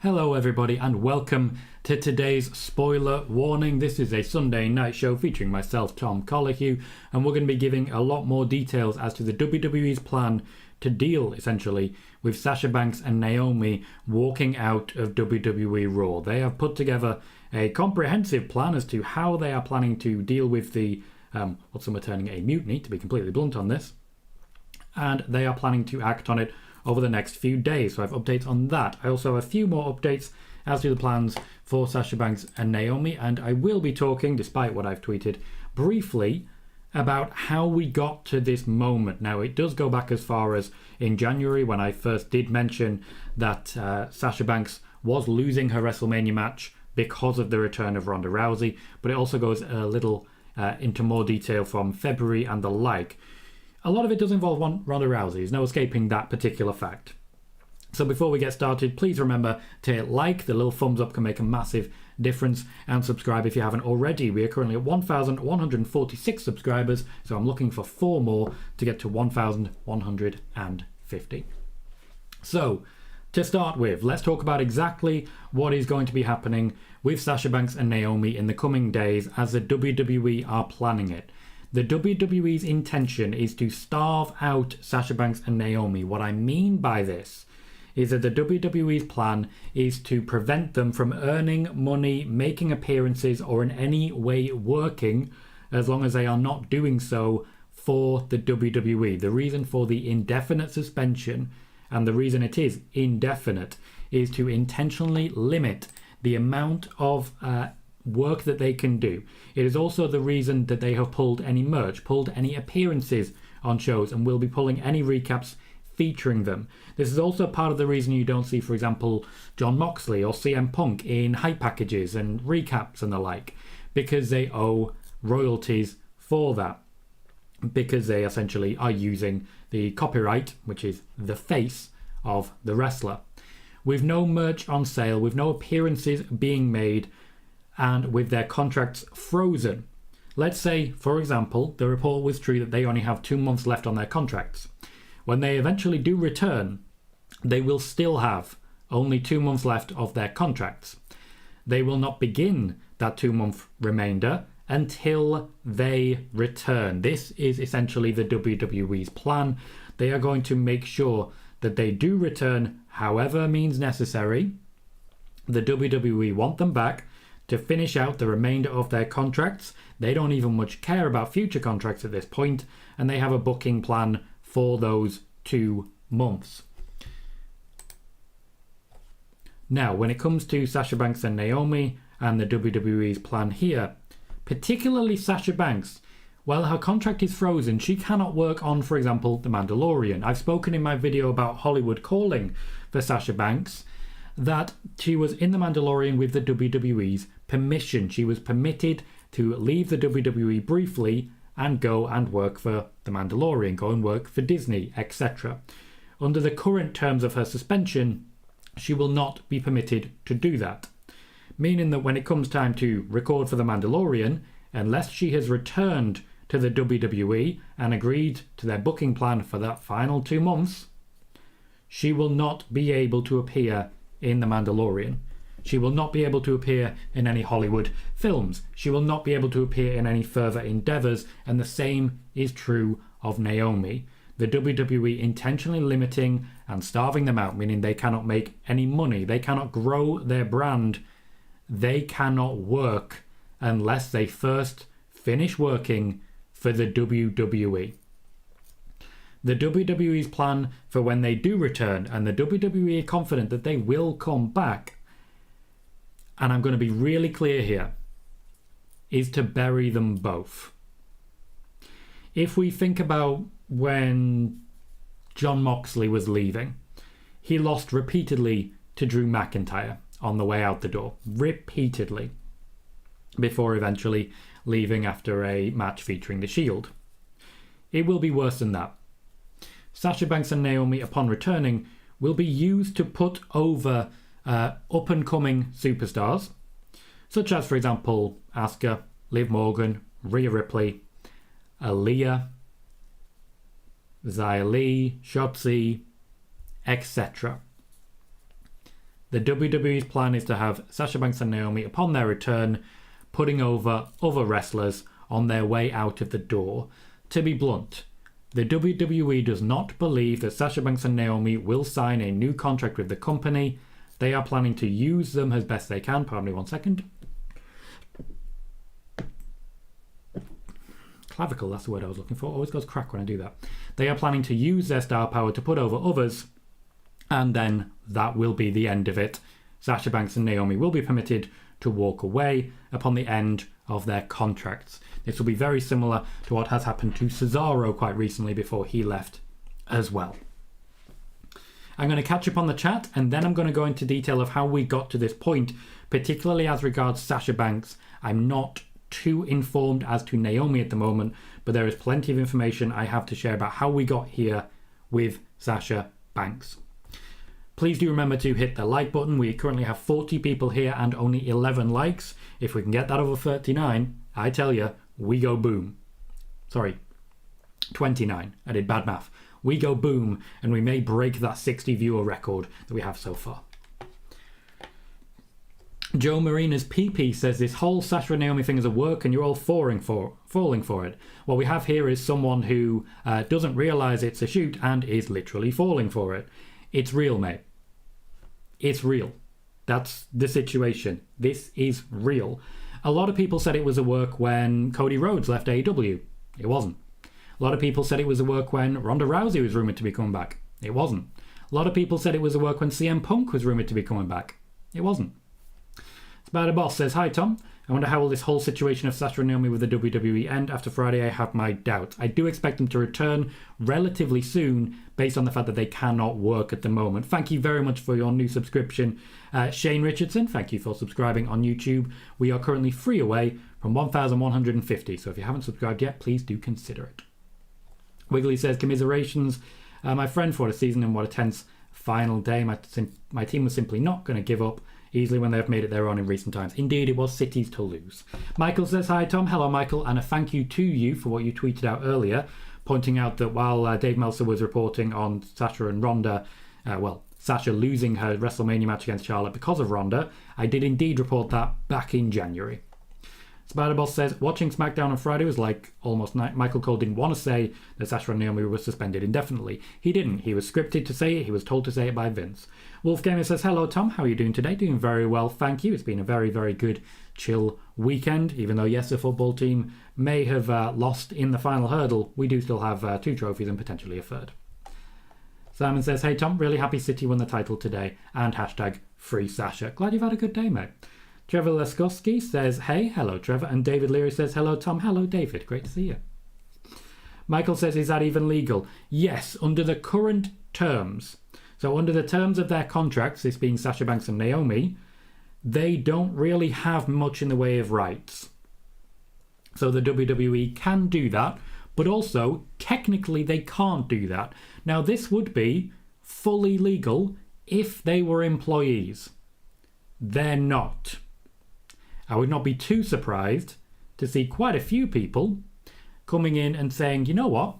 Hello everybody and welcome to today's spoiler warning. This is a Sunday night show featuring myself, Tom Collihew, and we're going to be giving a lot more details as to the WWE's plan to deal, essentially, with Sasha Banks and Naomi walking out of WWE Raw. They have put together a comprehensive plan as to how they are planning to deal with the, what some are terming a mutiny, to be completely blunt on this, and they are planning to act on it over the next few days. So I have updates on that. I also have a few more updates as to the plans for Sasha Banks and Naomi, and I will be talking, despite what I've tweeted, briefly about how we got to this moment. Now, it does go back as far as in January when I first did mention that Sasha Banks was losing her WrestleMania match because of the return of Ronda Rousey, but it also goes a little into more detail from February and the like. A lot of it does involve Ronda Rousey. There's no escaping that particular fact. So before we get started, please remember to like. The little thumbs up can make a massive difference, and subscribe if you haven't already. We are currently at 1,146 subscribers, so I'm looking for 4 more to get to 1,150. So, to start with, let's talk about exactly what is going to be happening with Sasha Banks and Naomi in the coming days as the WWE are planning it. The WWE's intention is to starve out Sasha Banks and Naomi. What I mean by this is that the WWE's plan is to prevent them from earning money, making appearances, or in any way working, as long as they are not doing so for the WWE. The reason for the indefinite suspension, and the reason it is indefinite, is to intentionally limit the amount of work that they can do. It is also the reason that they have pulled any merch, pulled any appearances on shows, and will be pulling any recaps featuring them. This is also part of the reason you don't see, for example, Jon Moxley or CM Punk in hype packages and recaps and the like, because they owe royalties for that, because they essentially are using the copyright, which is the face of the wrestler. With no merch on sale, with no appearances being made, and with their contracts frozen. Let's say, for example, the report was true that they only have 2 months left on their contracts. When they eventually do return, they will still have only 2 months left of their contracts. They will not begin that 2-month remainder until they return. This is essentially the WWE's plan. They are going to make sure that they do return however means necessary. The WWE want them back to finish out the remainder of their contracts. They don't even much care about future contracts at this point, and they have a booking plan for those 2 months. Now, when it comes to Sasha Banks and Naomi and the WWE's plan here, particularly Sasha Banks, while her contract is frozen, she cannot work on, for example, The Mandalorian. I've spoken in my video about Hollywood Calling for Sasha Banks that she was in The Mandalorian with the WWE's permission. She was permitted to leave the WWE briefly and go and work for The Mandalorian, go and work for Disney, etc. Under the current terms of her suspension, she will not be permitted to do that. Meaning that when it comes time to record for The Mandalorian, unless she has returned to the WWE and agreed to their booking plan for that final 2 months, she will not be able to appear in The Mandalorian. She will not be able to appear in any Hollywood films. She will not be able to appear in any further endeavors, and the same is true of Naomi. The WWE intentionally limiting and starving them out, meaning they cannot make any money. They cannot grow their brand. They cannot work unless they first finish working for the WWE. The WWE's plan for when they do return, and the WWE are confident that they will come back, and I'm going to be really clear here, is to bury them both. If we think about when Jon Moxley was leaving, he lost repeatedly to Drew McIntyre on the way out the door, repeatedly, before eventually leaving after a match featuring The Shield. It will be worse than that. Sasha Banks and Naomi, upon returning, will be used to put over up-and-coming superstars, such as, for example, Asuka, Liv Morgan, Rhea Ripley, Aaliyah, Xia Li, Shotzi, etc. The The WWE's plan is to have Sasha Banks and Naomi, upon their return, putting over other wrestlers on their way out of the door. To be blunt, the WWE does not believe that Sasha Banks and Naomi will sign a new contract with the company. They are planning to use them as best they can. Pardon me 1 second. Clavicle, that's the word I was looking for. Always goes crack when I do that. They are planning to use their star power to put over others, and then that will be the end of it. Sasha Banks and Naomi will be permitted to walk away upon the end of their contracts. This will be very similar to what has happened to Cesaro quite recently before he left as well. I'm going to catch up on the chat, and then I'm going to go into detail of how we got to this point, particularly as regards Sasha Banks. I'm not too informed as to Naomi at the moment, but there is plenty of information I have to share about how we got here with Sasha Banks. Please do remember to hit the like button. We currently have 40 people here and only 11 likes. If we can get that over 39, I tell you, we go boom. Sorry, 29. I did bad math. We go boom, and we may break that 60 viewer record that we have so far. Joe Marina's PP says this whole Sasha and Naomi thing is a work and you're all falling for it. What we have here is someone who doesn't realise it's a shoot and is literally falling for it. It's real, mate. It's real. That's the situation. This is real. A lot of people said it was a work when Cody Rhodes left AEW. It wasn't. A lot of people said it was a work when Ronda Rousey was rumoured to be coming back. It wasn't. A lot of people said it was a work when CM Punk was rumoured to be coming back. It wasn't. Spider Boss says, "Hi Tom, I wonder how will this whole situation of Sasha and Naomi with the WWE end after Friday? I have my doubts. I do expect them to return relatively soon based on the fact that they cannot work at the moment." Thank you very much for your new subscription. Shane Richardson, thank you for subscribing on YouTube. We are currently 3 away from 1,150, so if you haven't subscribed yet, please do consider it. Wiggly says, "Commiserations, my friend, for the season and what a tense final day. My team was simply not going to give up easily when they have made it their own in recent times. Indeed, it was cities to lose." Michael says, "Hi Tom." Hello Michael, and a thank you to you for what you tweeted out earlier, pointing out that while Dave Meltzer was reporting on Sasha and Ronda, Sasha losing her WrestleMania match against Charlotte because of Ronda, I did indeed report that back in January. Spiderboss says, "Watching SmackDown on Friday was like almost night. Michael Cole didn't want to say that Sasha and Naomi were suspended indefinitely. He didn't. He was scripted to say it. He was told to say it by Vince." Wolfgamer says, "Hello Tom, how are you doing today?" Doing very well, thank you. It's been a very, very good, chill weekend. Even though, yes, the football team may have lost in the final hurdle, we do still have 2 trophies and potentially a 3rd. Simon says, "Hey Tom, really happy City won the title today, and hashtag free Sasha. Glad you've had a good day, mate." Trevor Leskowski says, "Hey, hello Trevor," and David Leary says, "Hello Tom, hello David, great to see you." Michael says, "Is that even legal?" Yes, under the current terms. So under the terms of their contracts, this being Sasha Banks and Naomi, they don't really have much in the way of rights. So the WWE can do that, but also technically they can't do that. Now this would be fully legal if they were employees. They're not. I would not be too surprised to see quite a few people coming in and saying, you know what,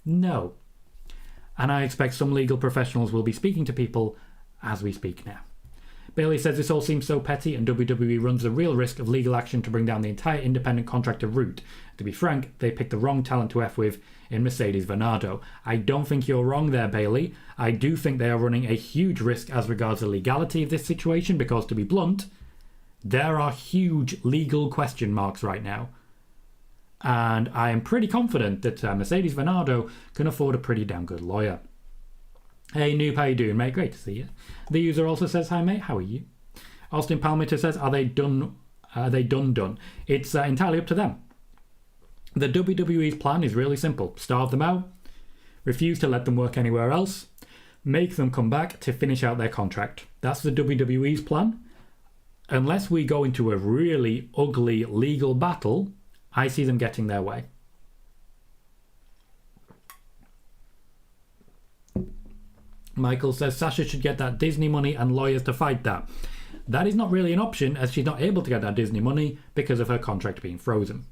no. And I expect some legal professionals will be speaking to people as we speak now. Bailey says, "This all seems so petty and WWE runs the real risk of legal action to bring down the entire independent contractor route. To be frank, they picked the wrong talent to F with in Mercedes Varnado." I don't think you're wrong there, Bailey. I do think they are running a huge risk as regards the legality of this situation because, to be blunt, there are huge legal question marks right now. And I am pretty confident that Mercedes Varnado can afford a pretty damn good lawyer. Hey Noob, how you doing, mate? Great to see you. The user also says, "Hi mate, how are you?" Austin Palmiter says, "Are they done? Done? It's entirely up to them. The WWE's plan is really simple. Starve them out, refuse to let them work anywhere else, make them come back to finish out their contract. That's the WWE's plan. Unless we go into a really ugly legal battle, I see them getting their way." Michael says, "Sasha should get that Disney money and lawyers to fight that." That is not really an option as she's not able to get that Disney money because of her contract being frozen.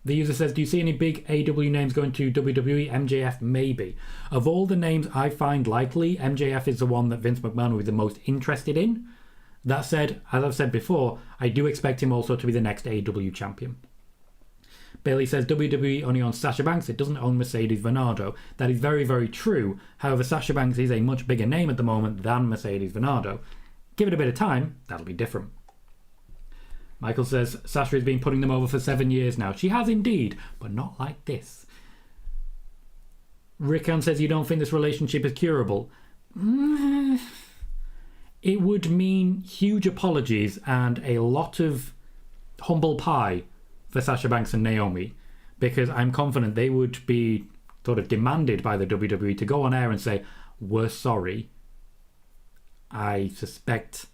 The user says, do you see any big AEW names going to WWE? MJF, maybe. Of all the names I find likely, MJF is the one that Vince McMahon will be the most interested in. That said, as I've said before, I do expect him also to be the next AEW champion. Bailey says, WWE only owns Sasha Banks, it doesn't own Mercedes Varnado. That is very, very true. However, Sasha Banks is a much bigger name at the moment than Mercedes Varnado. Give it a bit of time, that'll be different. Michael says, Sasha has been putting them over for 7 years now. She has indeed, but not like this. Rickon says, you don't think this relationship is curable? It would mean huge apologies and a lot of humble pie for Sasha Banks and Naomi, because I'm confident they would be sort of demanded by the WWE to go on air and say, we're sorry. I suspect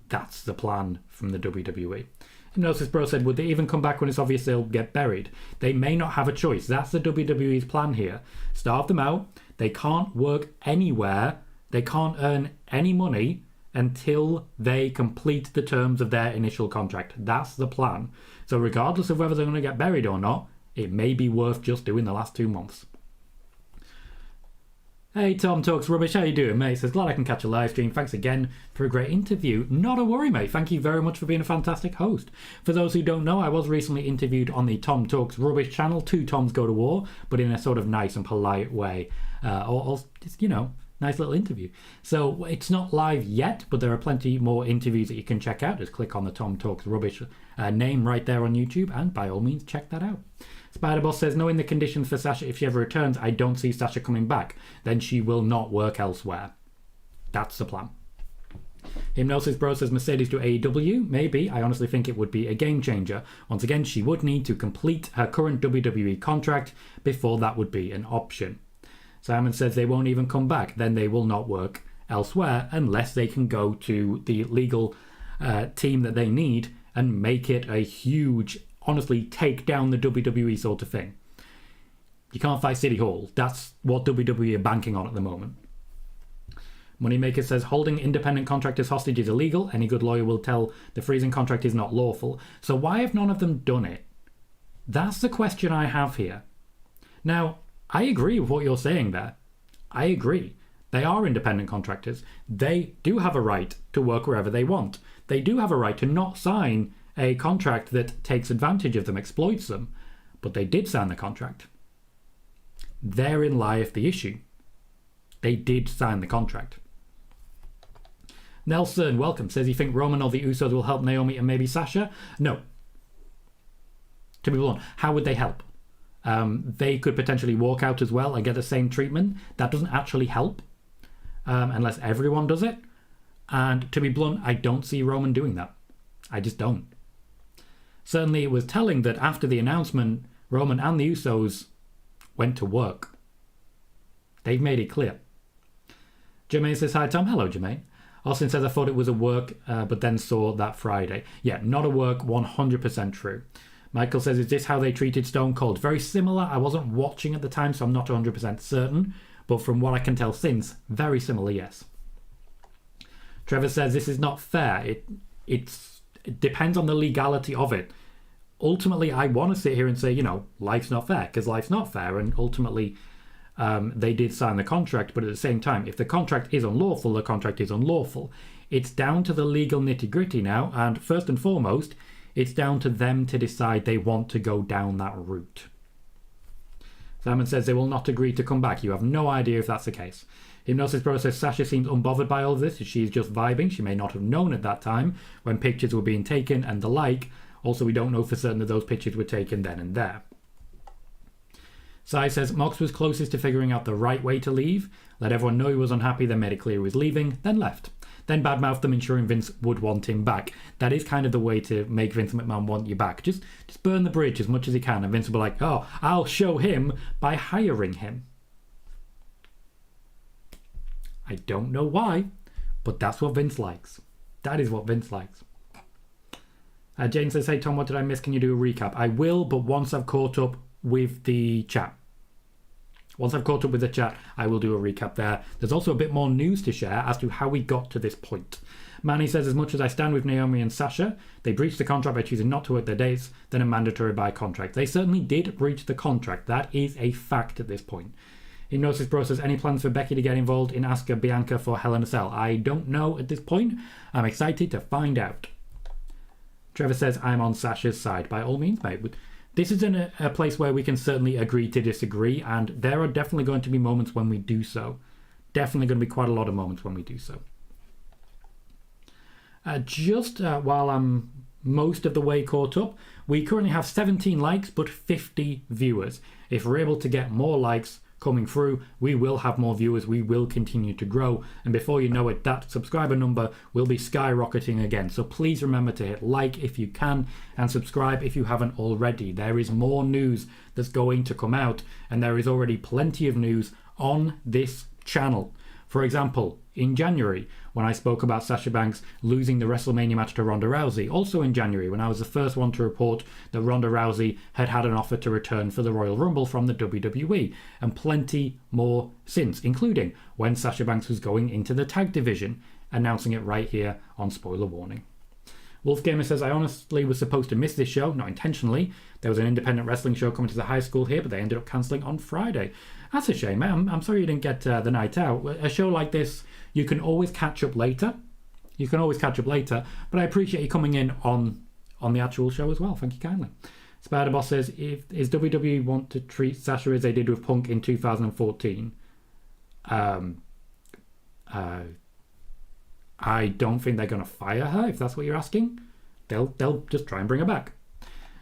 that's the plan from the WWE. Hypnosis Bro said, would they even come back when it's obvious they'll get buried? They may not have a choice. That's the WWE's plan here. Starve them out. They can't work anywhere. They can't earn any money until they complete the terms of their initial contract. That's the plan. So regardless of whether they're going to get buried or not, it may be worth just doing the last 2 months. Hey, Tom Talks Rubbish, how you doing, mate? Says, glad I can catch a live stream. Thanks again for a great interview. Not a worry, mate. Thank you very much for being a fantastic host. For those who don't know, I was recently interviewed on the Tom Talks Rubbish channel. 2 Toms Go to War, but in a sort of nice and polite way. Or just, nice little interview. So it's not live yet, but there are plenty more interviews that you can check out. Just click on the Tom Talks Rubbish name right there on YouTube, and by all means, check that out. Spiderboss says, knowing the conditions for Sasha, if she ever returns, I don't see Sasha coming back. Then she will not work elsewhere. That's the plan. Hypnosis Bro says, Mercedes to AEW? Maybe. I honestly think it would be a game changer. Once again, she would need to complete her current WWE contract before that would be an option. Simon says they won't even come back. Then they will not work elsewhere unless they can go to the legal team that they need and make it a huge, honestly, take down the WWE sort of thing. You can't fight City Hall. That's what WWE are banking on at the moment. Moneymaker says, holding independent contractors hostage is illegal. Any good lawyer will tell the freezing contract is not lawful. So why have none of them done it? That's the question I have here. Now, I agree with what you're saying there. I agree. They are independent contractors. They do have a right to work wherever they want. They do have a right to not sign a contract that takes advantage of them, exploits them. But they did sign the contract. Therein lieth the issue. They did sign the contract. Nelson, welcome, says, you think Roman or the Usos will help Naomi and maybe Sasha? No. To be blunt, how would they help? They could potentially walk out as well and get the same treatment. That doesn't actually help unless everyone does it. And to be blunt, I don't see Roman doing that. I just don't. Certainly it was telling that after the announcement, Roman and the Usos went to work. They've made it clear. Jermaine says, hi Tom. Hello, Jermaine. Austin says, I thought it was a work, but then saw that Friday. Yeah, not a work, 100% true. Michael says, is this how they treated Stone Cold? Very similar. I wasn't watching at the time, so I'm not 100% certain. But from what I can tell since, very similar, yes. Trevor says, this is not fair. It depends on the legality of it. Ultimately, I want to sit here and say, life's not fair, because life's not fair. And ultimately, they did sign the contract. But at the same time, if the contract is unlawful, the contract is unlawful. It's down to the legal nitty-gritty now. And first and foremost, it's down to them to decide they want to go down that route. Simon says they will not agree to come back. You have no idea if that's the case. Hypnosis Bro says Sasha seems unbothered by all of this. She's just vibing. She may not have known at that time when pictures were being taken and the like. Also, we don't know for certain that those pictures were taken then and there. Sai says Mox was closest to figuring out the right way to leave. Let everyone know he was unhappy, then made it clear he was leaving, then left. Then badmouthed them, ensuring Vince would want him back. That is kind of the way to make Vince McMahon want you back. Just burn the bridge as much as he can, and Vince will be like, oh, I'll show him by hiring him. I don't know why, but that's what Vince likes. That is what Vince likes. Jane says, hey Tom, what did I miss? Can you do a recap? I will, but once I've caught up with the chat. Once I've caught up with the chat, I will do a recap there. There's also a bit more news to share as to how we got to this point. Manny says, as much as I stand with Naomi and Sasha, they breached the contract by choosing not to work their dates, then a mandatory by contract. They certainly did breach the contract. That is a fact at this point. Hypnosis Bro says, any plans for Becky to get involved in Asuka Bianca for Hell in a Cell? I don't know at this point. I'm excited to find out. Trevor says, I'm on Sasha's side. By all means, mate. This is in a place where we can certainly agree to disagree, and there are definitely going to be moments when we do so. Definitely going to be quite a lot of moments when we do so. While I'm most of the way caught up, we currently have 17 likes but 50 viewers. If we're able to get more likes coming through, we will have more viewers, we will continue to grow, and before you know it, that subscriber number will be skyrocketing again. So please remember to hit like if you can, and subscribe if you haven't already. There is more news that's going to come out, and there is already plenty of news on this channel. For example, in January, when I spoke about Sasha Banks losing the WrestleMania match to Ronda Rousey. Also in January, when I was the first one to report that Ronda Rousey had had an offer to return for the Royal Rumble from the WWE. And plenty more since, including when Sasha Banks was going into the tag division, announcing it right here on Spoiler Warning. Wolfgamer says, I honestly was supposed to miss this show, not intentionally. There was an independent wrestling show coming to the high school here, but they ended up cancelling on Friday. That's a shame, man. I'm sorry you didn't get the night out. A show like this, you can always catch up later. But I appreciate you coming in on the actual show as well. Thank you kindly. Spider Boss says, is WWE want to treat Sasha as they did with Punk in 2014? I don't think they're going to fire her, if that's what you're asking. They'll just try and bring her back.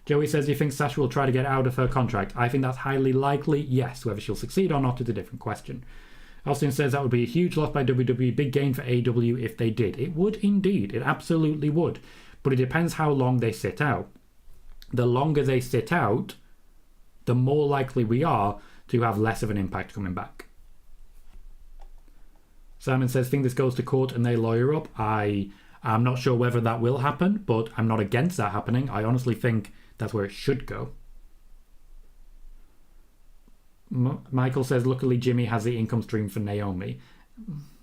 Joey says, do you think Sasha will try to get out of her contract? I think that's highly likely, yes. Whether she'll succeed or not is a different question. Austin says that would be a huge loss by WWE, big gain for AEW if they did. It would indeed, it absolutely would. But it depends how long they sit out. The longer they sit out, the more likely we are to have less of an impact coming back. Simon says, think this goes to court and they lawyer up. I'm not sure whether that will happen, but I'm not against that happening. I honestly think that's where it should go. Michael says, luckily Jimmy has the income stream for Naomi.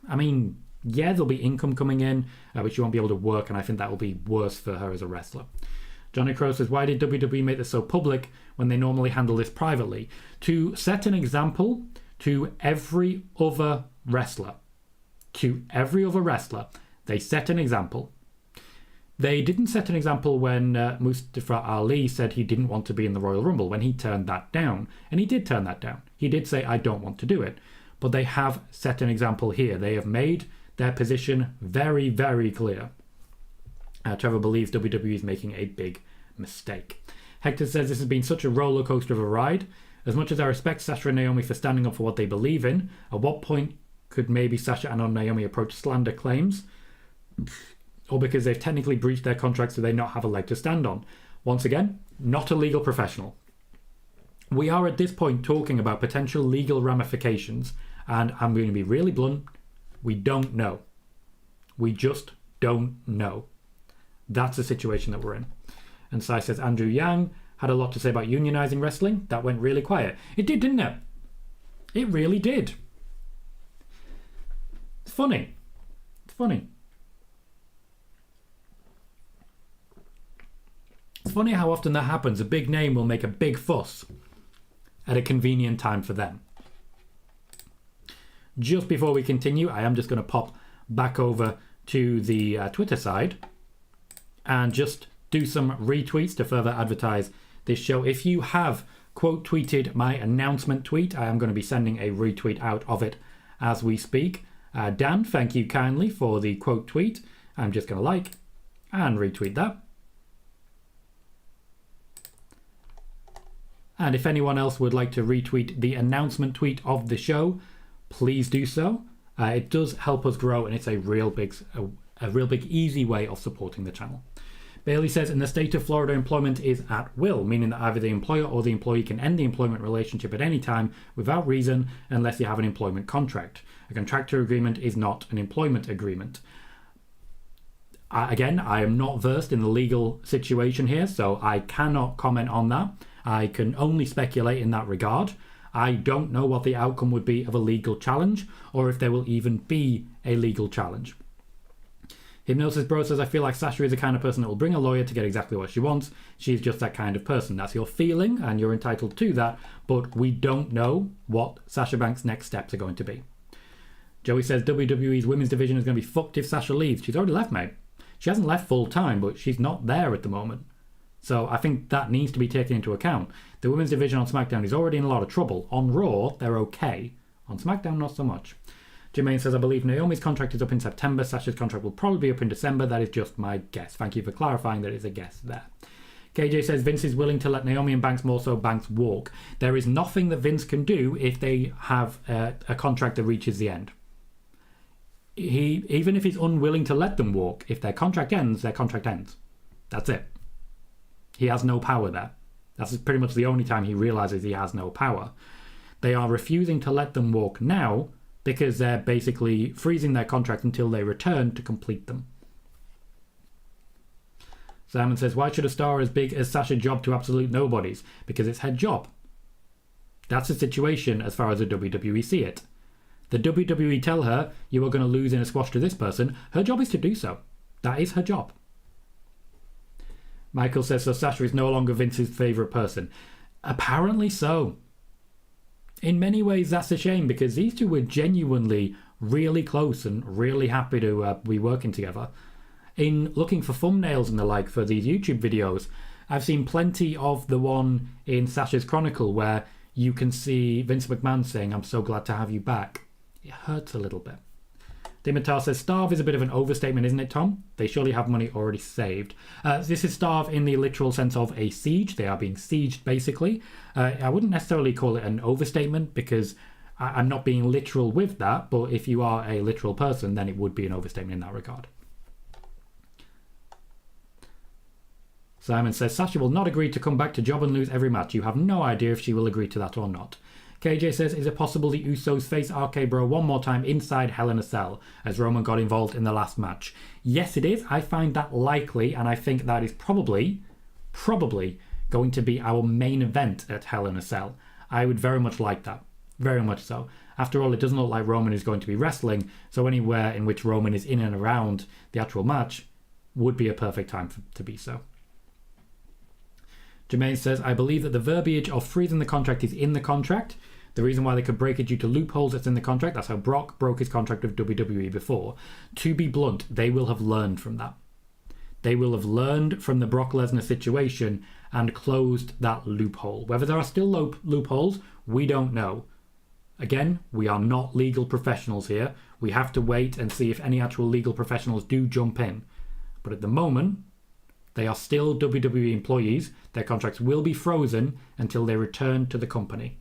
I mean, yeah, there'll be income coming in, but she won't be able to work, and I think that will be worse for her as a wrestler. Johnny Crow says, why did WWE make this so public when they normally handle this privately? To set an example to every other wrestler. They set an example. They didn't set an example when Mustafa Ali said he didn't want to be in the Royal Rumble, when he turned that down. And he did turn that down. He did say, I don't want to do it. But they have set an example here. They have made their position very, very clear. Trevor believes WWE is making a big mistake. Hector says, this has been such a roller coaster of a ride. As much as I respect Sasha and Naomi for standing up for what they believe in, at what point could maybe Sasha and Naomi approach slander claims? Or because they've technically breached their contracts, do they not have a leg to stand on? Once again, not a legal professional. We are at this point talking about potential legal ramifications, and I'm going to be really blunt. We don't know. We just don't know. That's the situation that we're in. And Sai says, Andrew Yang had a lot to say about unionizing wrestling. That went really quiet. It did, didn't it? It really did. It's funny. It's funny how often that happens. A big name will make a big fuss at a convenient time for them. Just before we continue, I am just going to pop back over to the Twitter side and just do some retweets to further advertise this show. If you have quote tweeted my announcement tweet, I am going to be sending a retweet out of it as we speak. Dan, thank you kindly for the quote tweet. I'm just going to like and retweet that. And if anyone else would like to retweet the announcement tweet of the show, please do so. It does help us grow, and it's a real big, easy way of supporting the channel. Bailey says, in the state of Florida, employment is at will, meaning that either the employer or the employee can end the employment relationship at any time without reason unless you have an employment contract. A contractor agreement is not an employment agreement. Again, I am not versed in the legal situation here, so I cannot comment on that. I can only speculate in that regard. I don't know what the outcome would be of a legal challenge, or if there will even be a legal challenge. Hypnosis Bro says, I feel like Sasha is the kind of person that will bring a lawyer to get exactly what she wants. She's just that kind of person. That's your feeling, and you're entitled to that, but we don't know what Sasha Banks' next steps are going to be. Joey says, WWE's women's division is going to be fucked if Sasha leaves. She's already left, mate. She hasn't left full time, but she's not there at the moment. So I think that needs to be taken into account. The women's division on SmackDown is already in a lot of trouble. On Raw, they're okay. On SmackDown, not so much. Jermaine says, I believe Naomi's contract is up in September. Sasha's contract will probably be up in December. That is just my guess. Thank you for clarifying that it's a guess there. KJ says, Vince is willing to let Naomi and Banks, more so Banks, walk. There is nothing that Vince can do if they have a contract that reaches the end. Even if he's unwilling to let them walk, if their contract ends, their contract ends. That's it. He has no power there. That's pretty much the only time he realizes he has no power. They are refusing to let them walk now because they're basically freezing their contract until they return to complete them. Simon says, why should a star as big as Sasha job to absolute nobodies? Because it's her job. That's the situation as far as the WWE see it. The WWE tell her, you are going to lose in a squash to this person. Her job is to do so. That is her job. Michael says, so Sasha is no longer Vince's favourite person. Apparently so. In many ways, that's a shame, because these two were genuinely really close and really happy to be working together. In looking for thumbnails and the like for these YouTube videos, I've seen plenty of the one in Sasha's Chronicle where you can see Vince McMahon saying, I'm so glad to have you back. It hurts a little bit. Dimitar says, starve is a bit of an overstatement, isn't it, Tom? They surely have money already saved. This is starve in the literal sense of a siege. They are being sieged, basically. I wouldn't necessarily call it an overstatement because I'm not being literal with that, but if you are a literal person, then it would be an overstatement in that regard. Simon says, Sasha will not agree to come back to job and lose every match. You have no idea if she will agree to that or not. KJ says, is it possible the Usos face RK Bro one more time inside Hell in a Cell, as Roman got involved in the last match? Yes, it is. I find that likely, and I think that is probably going to be our main event at Hell in a Cell. I would very much like that. Very much so. After all, it doesn't look like Roman is going to be wrestling, so anywhere in which Roman is in and around the actual match would be a perfect time to be so. Jermaine says, I believe that the verbiage of freezing the contract is in the contract. The reason why they could break it due to loopholes that's in the contract. That's how Brock broke his contract with WWE before. To be blunt, they will have learned from that. They will have learned from the Brock Lesnar situation and closed that loophole. Whether there are still loopholes, we don't know. Again, we are not legal professionals here. We have to wait and see if any actual legal professionals do jump in. But at the moment, they are still WWE employees. Their contracts will be frozen until they return to the company.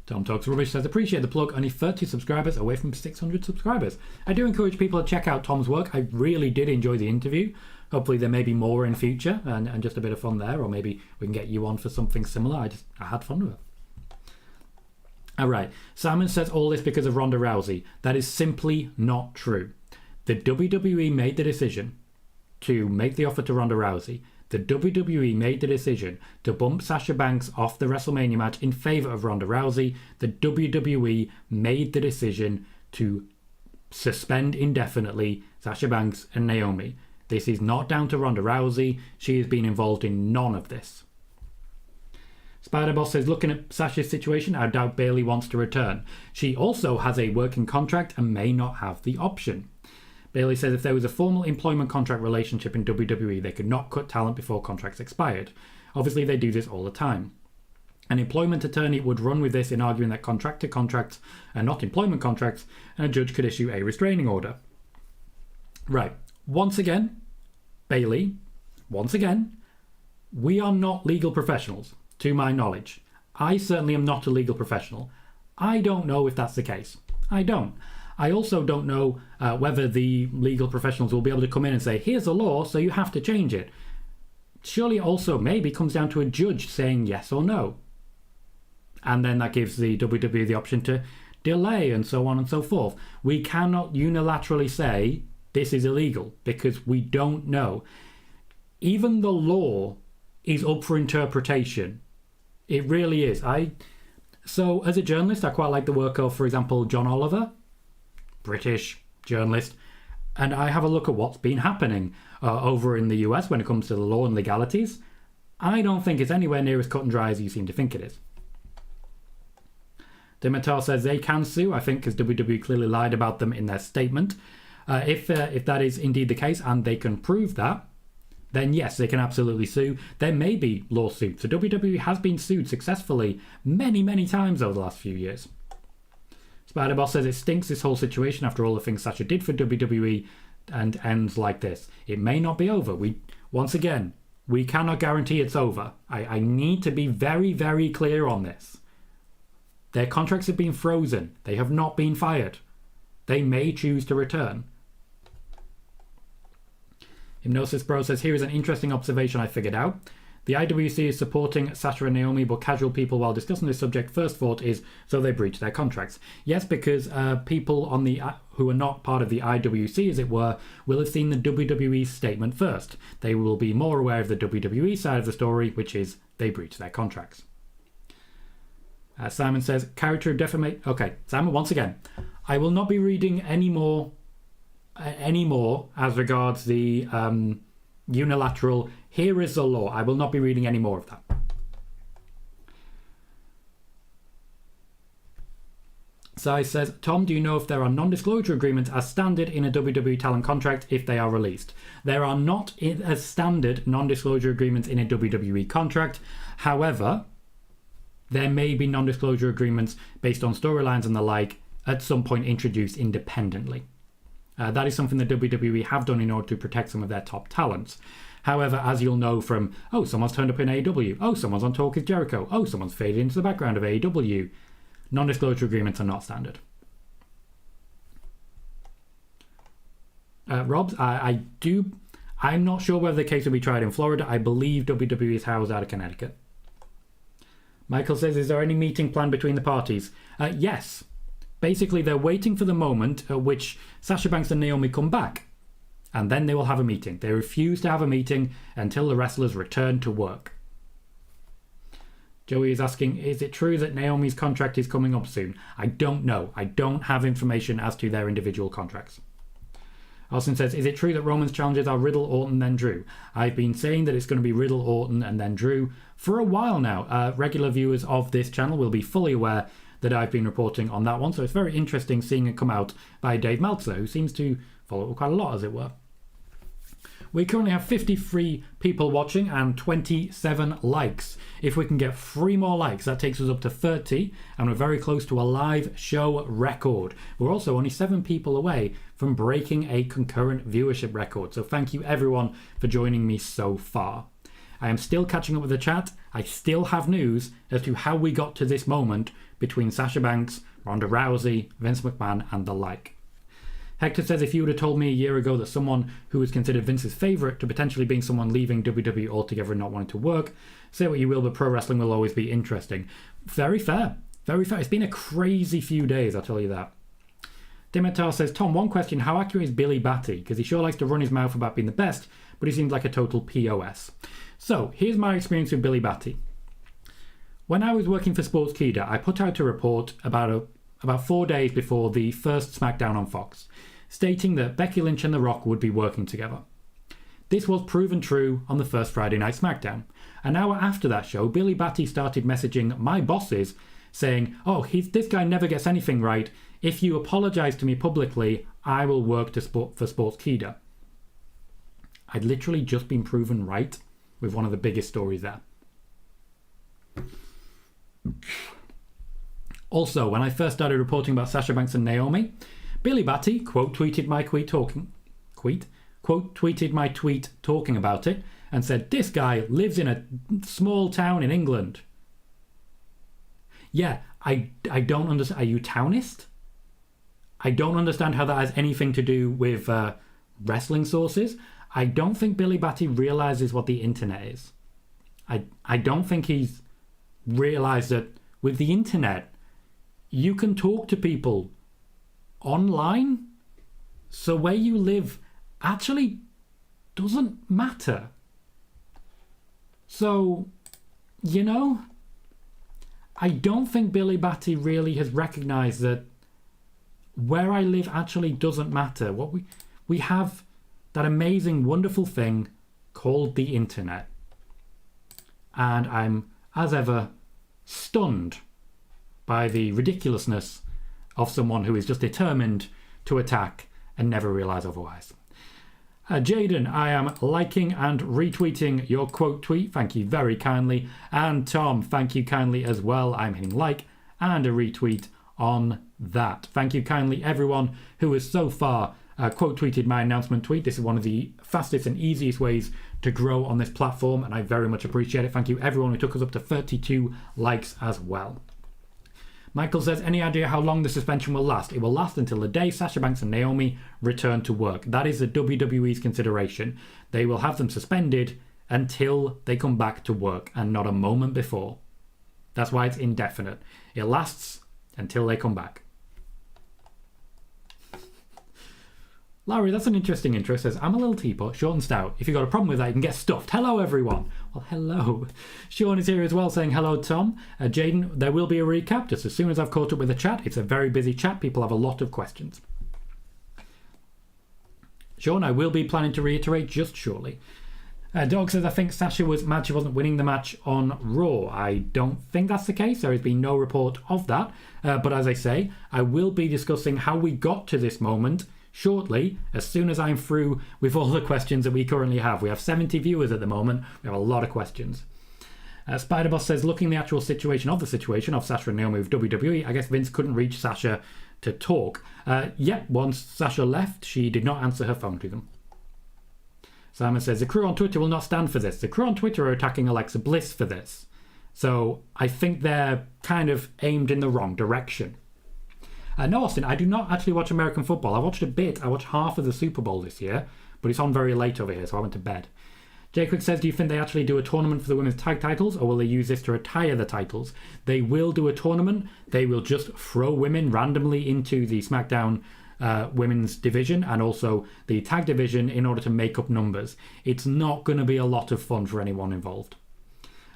Tom Talks Rubbish says, appreciate the plug, only 30 subscribers away from 600 subscribers. I do encourage people to check out Tom's work. I really did enjoy the interview. Hopefully there may be more in future and just a bit of fun there, or maybe we can get you on for something similar. I had fun with it. Alright, Simon says all this because of Ronda Rousey. That is simply not true. The WWE made the decision to make the offer to Ronda Rousey. The WWE made the decision to bump Sasha Banks off the WrestleMania match in favour of Ronda Rousey. The WWE made the decision to suspend indefinitely Sasha Banks and Naomi. This is not down to Ronda Rousey. She has been involved in none of this. Spider-Boss says, looking at Sasha's situation, I doubt Bayley wants to return. She also has a working contract and may not have the option. Bayley says if there was a formal employment contract relationship in WWE, they could not cut talent before contracts expired. Obviously, they do this all the time. An employment attorney would run with this in arguing that contractor contracts are not employment contracts, and a judge could issue a restraining order. Right. Once again, Bayley, we are not legal professionals. To my knowledge. I certainly am not a legal professional. I don't know if that's the case. I don't. I also don't know whether the legal professionals will be able to come in and say, here's a law, so you have to change it. Surely it also maybe comes down to a judge saying yes or no. And then that gives the WWE the option to delay and so on and so forth. We cannot unilaterally say this is illegal because we don't know. Even the law is up for interpretation. It really is. So as a journalist, I quite like the work of, for example, John Oliver, British journalist, and I have a look at what's been happening over in the US when it comes to the law and legalities. I don't think it's anywhere near as cut and dry as you seem to think it is. Dimitar says they can sue, I think, because WWE clearly lied about them in their statement. If that is indeed the case and they can prove that, then yes, they can absolutely sue. There may be lawsuits. So WWE has been sued successfully many, many times over the last few years. Spider-Boss says it stinks, this whole situation, after all the things Sasha did for WWE, and ends like this. It may not be over. Once again, we cannot guarantee it's over. I need to be very, very clear on this. Their contracts have been frozen. They have not been fired. They may choose to return. Hypnosis Bro says, here is an interesting observation I figured out. The IWC is supporting Sasha and Naomi, but casual people while discussing this subject first thought is, so they breached their contracts. Yes, because people on the who are not part of the IWC, as it were, will have seen the WWE statement first. They will be more aware of the WWE side of the story, which is they breached their contracts. Simon says, character defamation. Okay, Simon, once again, I will not be reading any more as regards the unilateral, here is the law. I will not be reading any more of that. Sai says, Tom, do you know if there are non-disclosure agreements as standard in a WWE talent contract if they are released? There are not as standard non-disclosure agreements in a WWE contract. However, there may be non-disclosure agreements based on storylines and the like at some point introduced independently. That is something that WWE have done in order to protect some of their top talents. However, as you'll know from, someone's turned up in AEW, someone's on Talk is Jericho, someone's faded into the background of AEW, non-disclosure agreements are not standard. Rob, I'm not sure whether the case will be tried in Florida. I believe WWE is housed out of Connecticut. Michael says, is there any meeting planned between the parties? Yes. Basically, they're waiting for the moment at which Sasha Banks and Naomi come back, and then they will have a meeting. They refuse to have a meeting until the wrestlers return to work. Joey is asking, is it true that Naomi's contract is coming up soon? I don't know. I don't have information as to their individual contracts. Austin says, is it true that Roman's challenges are Riddle, Orton, then Drew? I've been saying that it's going to be Riddle, Orton, and then Drew for a while now. Regular viewers of this channel will be fully aware that I've been reporting on that one, so it's very interesting seeing it come out by Dave Meltzer, who seems to follow it quite a lot, as it were. We currently have 53 people watching and 27 likes. If we can get 3 more likes, that takes us up to 30, and we're very close to a live show record. We're also only 7 people away from breaking a concurrent viewership record, so thank you everyone for joining me so far. I am still catching up with the chat. I still have news as to how we got to this moment between Sasha Banks, Ronda Rousey, Vince McMahon, and the like. Hector says, if you would have told me a year ago that someone who was considered Vince's favourite to potentially being someone leaving WWE altogether and not wanting to work, say what you will, but pro wrestling will always be interesting. Very fair. Very fair. It's been a crazy few days, I'll tell you that. Dimitar says, Tom, one question, how accurate is Billy Batty? Because he sure likes to run his mouth about being the best, but he seems like a total POS. So, here's my experience with Billy Batty. When I was working for Sportskeeda, I put out a report about 4 days before the first SmackDown on Fox, stating that Becky Lynch and The Rock would be working together. This was proven true on the first Friday Night SmackDown. An hour after that show, Billy Batty started messaging my bosses saying, this guy never gets anything right. If you apologise to me publicly, I will work for Sportskeeda. I'd literally just been proven right with one of the biggest stories there. Also, when I first started reporting about Sasha Banks and Naomi, Billy Batty quote-tweeted my tweet talking about it and said, this guy lives in a small town in England. Yeah, I don't understand. Are you townist? I don't understand how that has anything to do with wrestling sources. I don't think Billy Batty realises what the internet is. I don't think he's realised that with the internet, you can talk to people online, so where you live actually doesn't matter. So, you know, I don't think Billy Batty really has recognised that where I live actually doesn't matter. What we have that amazing, wonderful thing called the internet. And I'm, as ever, stunned by the ridiculousness of someone who is just determined to attack and never realise otherwise. Jaden, I am liking and retweeting your quote tweet. Thank you very kindly. And Tom, thank you kindly as well. I'm hitting like and a retweet on that. Thank you kindly, everyone who has so far quote tweeted my announcement tweet. This is one of the fastest and easiest ways to grow on this platform, and I very much appreciate it. Thank you, everyone who took us up to 32 likes as well. Michael says, any idea how long the suspension will last? It will last until the day Sasha Banks and Naomi return to work. That is the WWE's consideration. They will have them suspended until they come back to work and not a moment before. That's why it's indefinite. It lasts until they come back. Larry, that's an interesting intro. Says, I'm a little teapot, short and stout. If you've got a problem with that, you can get stuffed. Hello, everyone. Well, hello. Sean is here as well saying, hello, Tom. Jaden, there will be a recap just as soon as I've caught up with the chat. It's a very busy chat. People have a lot of questions. Sean, I will be planning to reiterate just shortly. Dog says, I think Sasha was mad she wasn't winning the match on Raw. I don't think that's the case. There has been no report of that. But as I say, I will be discussing how we got to this moment shortly, as soon as I'm through with all the questions that we currently have. We have 70 viewers at the moment. We have a lot of questions. Spiderboss says, looking at the actual situation of Sasha and Naomi with WWE, I guess Vince couldn't reach Sasha to talk. Once Sasha left, she did not answer her phone to them. Simon says, the crew on Twitter will not stand for this. The crew on Twitter are attacking Alexa Bliss for this. So I think they're kind of aimed in the wrong direction. No, Austin, I do not actually watch American football. I watched a bit. I watched half of the Super Bowl this year, but it's on very late over here, so I went to bed. Jayquick says, do you think they actually do a tournament for the women's tag titles, or will they use this to retire the titles? They will do a tournament. They will just throw women randomly into the SmackDown women's division and also the tag division in order to make up numbers. It's not going to be a lot of fun for anyone involved.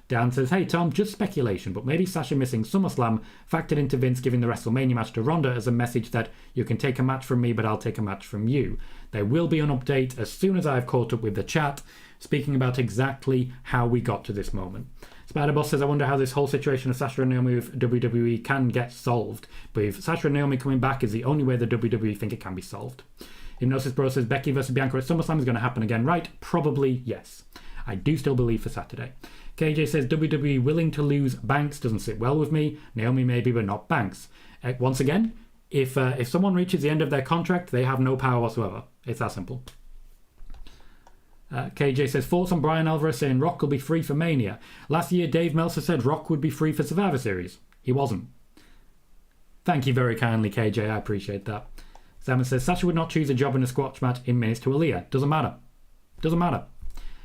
Dan says, hey Tom, just speculation, but maybe Sasha missing SummerSlam factored into Vince giving the WrestleMania match to Ronda as a message that you can take a match from me, but I'll take a match from you. There will be an update as soon as I've caught up with the chat, speaking about exactly how we got to this moment. Spiderboss says, I wonder how this whole situation of Sasha and Naomi with WWE can get solved. But if Sasha and Naomi coming back is the only way the WWE think it can be solved. Hypnosis Bro says, Becky versus Bianca at SummerSlam is going to happen again, right? Probably yes. I do still believe for Saturday. KJ says, WWE willing to lose Banks doesn't sit well with me. Naomi maybe, but not Banks. Once again, if someone reaches the end of their contract, they have no power whatsoever. It's that simple. KJ says, thoughts on Brian Alvarez saying Rock will be free for Mania. Last year, Dave Meltzer said Rock would be free for Survivor Series. He wasn't. Thank you very kindly, KJ. I appreciate that. Simon says, Sasha would not choose a job in a squash match in minutes to Aaliyah. Doesn't matter. Doesn't matter.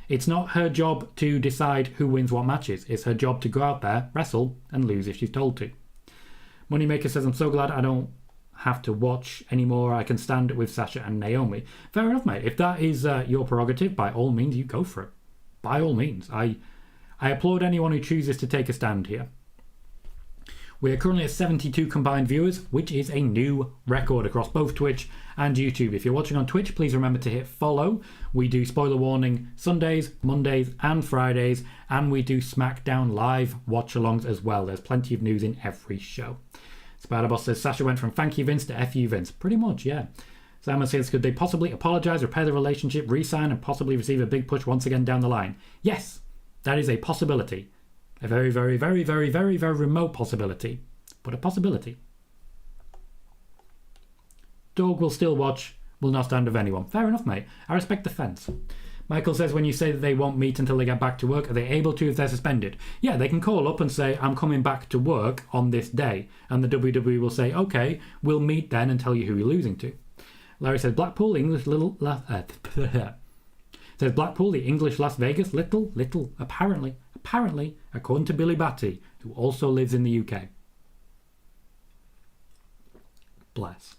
It's not her job to decide who wins what matches. It's her job to go out there, wrestle, and lose if she's told to. Moneymaker says, I'm so glad I don't have to watch anymore. I can stand with Sasha and Naomi. Fair enough, mate. If that is your prerogative, by all means, you go for it. By all means. I applaud anyone who chooses to take a stand here. We are currently at 72 combined viewers, which is a new record across both Twitch and YouTube. If you're watching on Twitch, please remember to hit follow. We do spoiler warning Sundays, Mondays and Fridays, and we do SmackDown live watch-alongs as well. There's plenty of news in every show. Spiderboss says, Sasha went from thank you Vince to F you Vince. Pretty much, yeah. Simon says, could they possibly apologise, repair the relationship, re-sign and possibly receive a big push once again down the line? Yes, that is a possibility. A very, very, very, very, very, very remote possibility. But a possibility. Dog will still watch, will not stand with anyone. Fair enough, mate. I respect the fence. Michael says, when you say that they won't meet until they get back to work, are they able to if they're suspended? Yeah, they can call up and say, I'm coming back to work on this day. And the WWE will say, okay, we'll meet then and tell you who you're losing to. Larry says, Blackpool, English, says Blackpool, the English Las Vegas, little, apparently, according to Billy Batty, who also lives in the UK. Bless.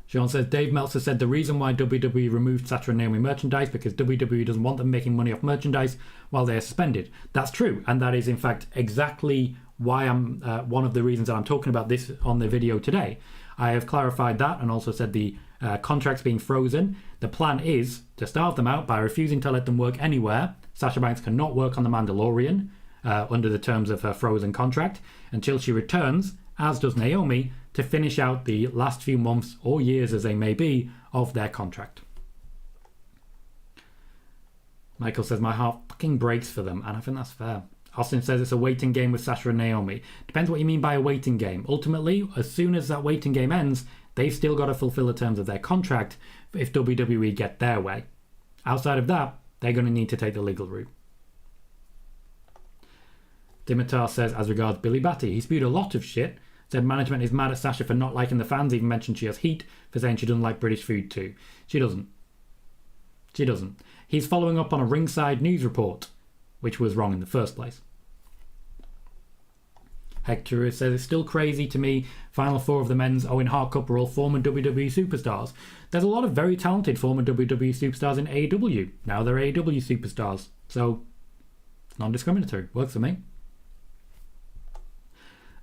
Sean says, Dave Meltzer said the reason why WWE removed Sasha and Naomi merchandise because WWE doesn't want them making money off merchandise while they are suspended. That's true, and that is in fact exactly why I'm one of the reasons that I'm talking about this on the video today. I have clarified that and also said the contracts being frozen. The plan is to starve them out by refusing to let them work anywhere. Sasha Banks cannot work on The Mandalorian under the terms of her frozen contract until she returns, as does Naomi, to finish out the last few months or years as they may be of their contract. Michael says, my heart fucking breaks for them, and I think that's fair. Austin says it's a waiting game with Sasha and Naomi. Depends what you mean by a waiting game. Ultimately, as soon as that waiting game ends, they've still got to fulfill the terms of their contract if WWE get their way. Outside of that, they're going to need to take the legal route. Dimitar says, as regards Billy Batty, he spewed a lot of shit. Said management is mad at Sasha for not liking the fans, even mentioned she has heat for saying she doesn't like British food too. She doesn't. He's following up on a ringside news report, which was wrong in the first place. Hector says, it's still crazy to me. Final four of the men's Owen Hart Cup are all former WWE superstars. There's a lot of very talented former WWE superstars in AEW. Now they're AEW superstars. So, it's non-discriminatory. Works for me.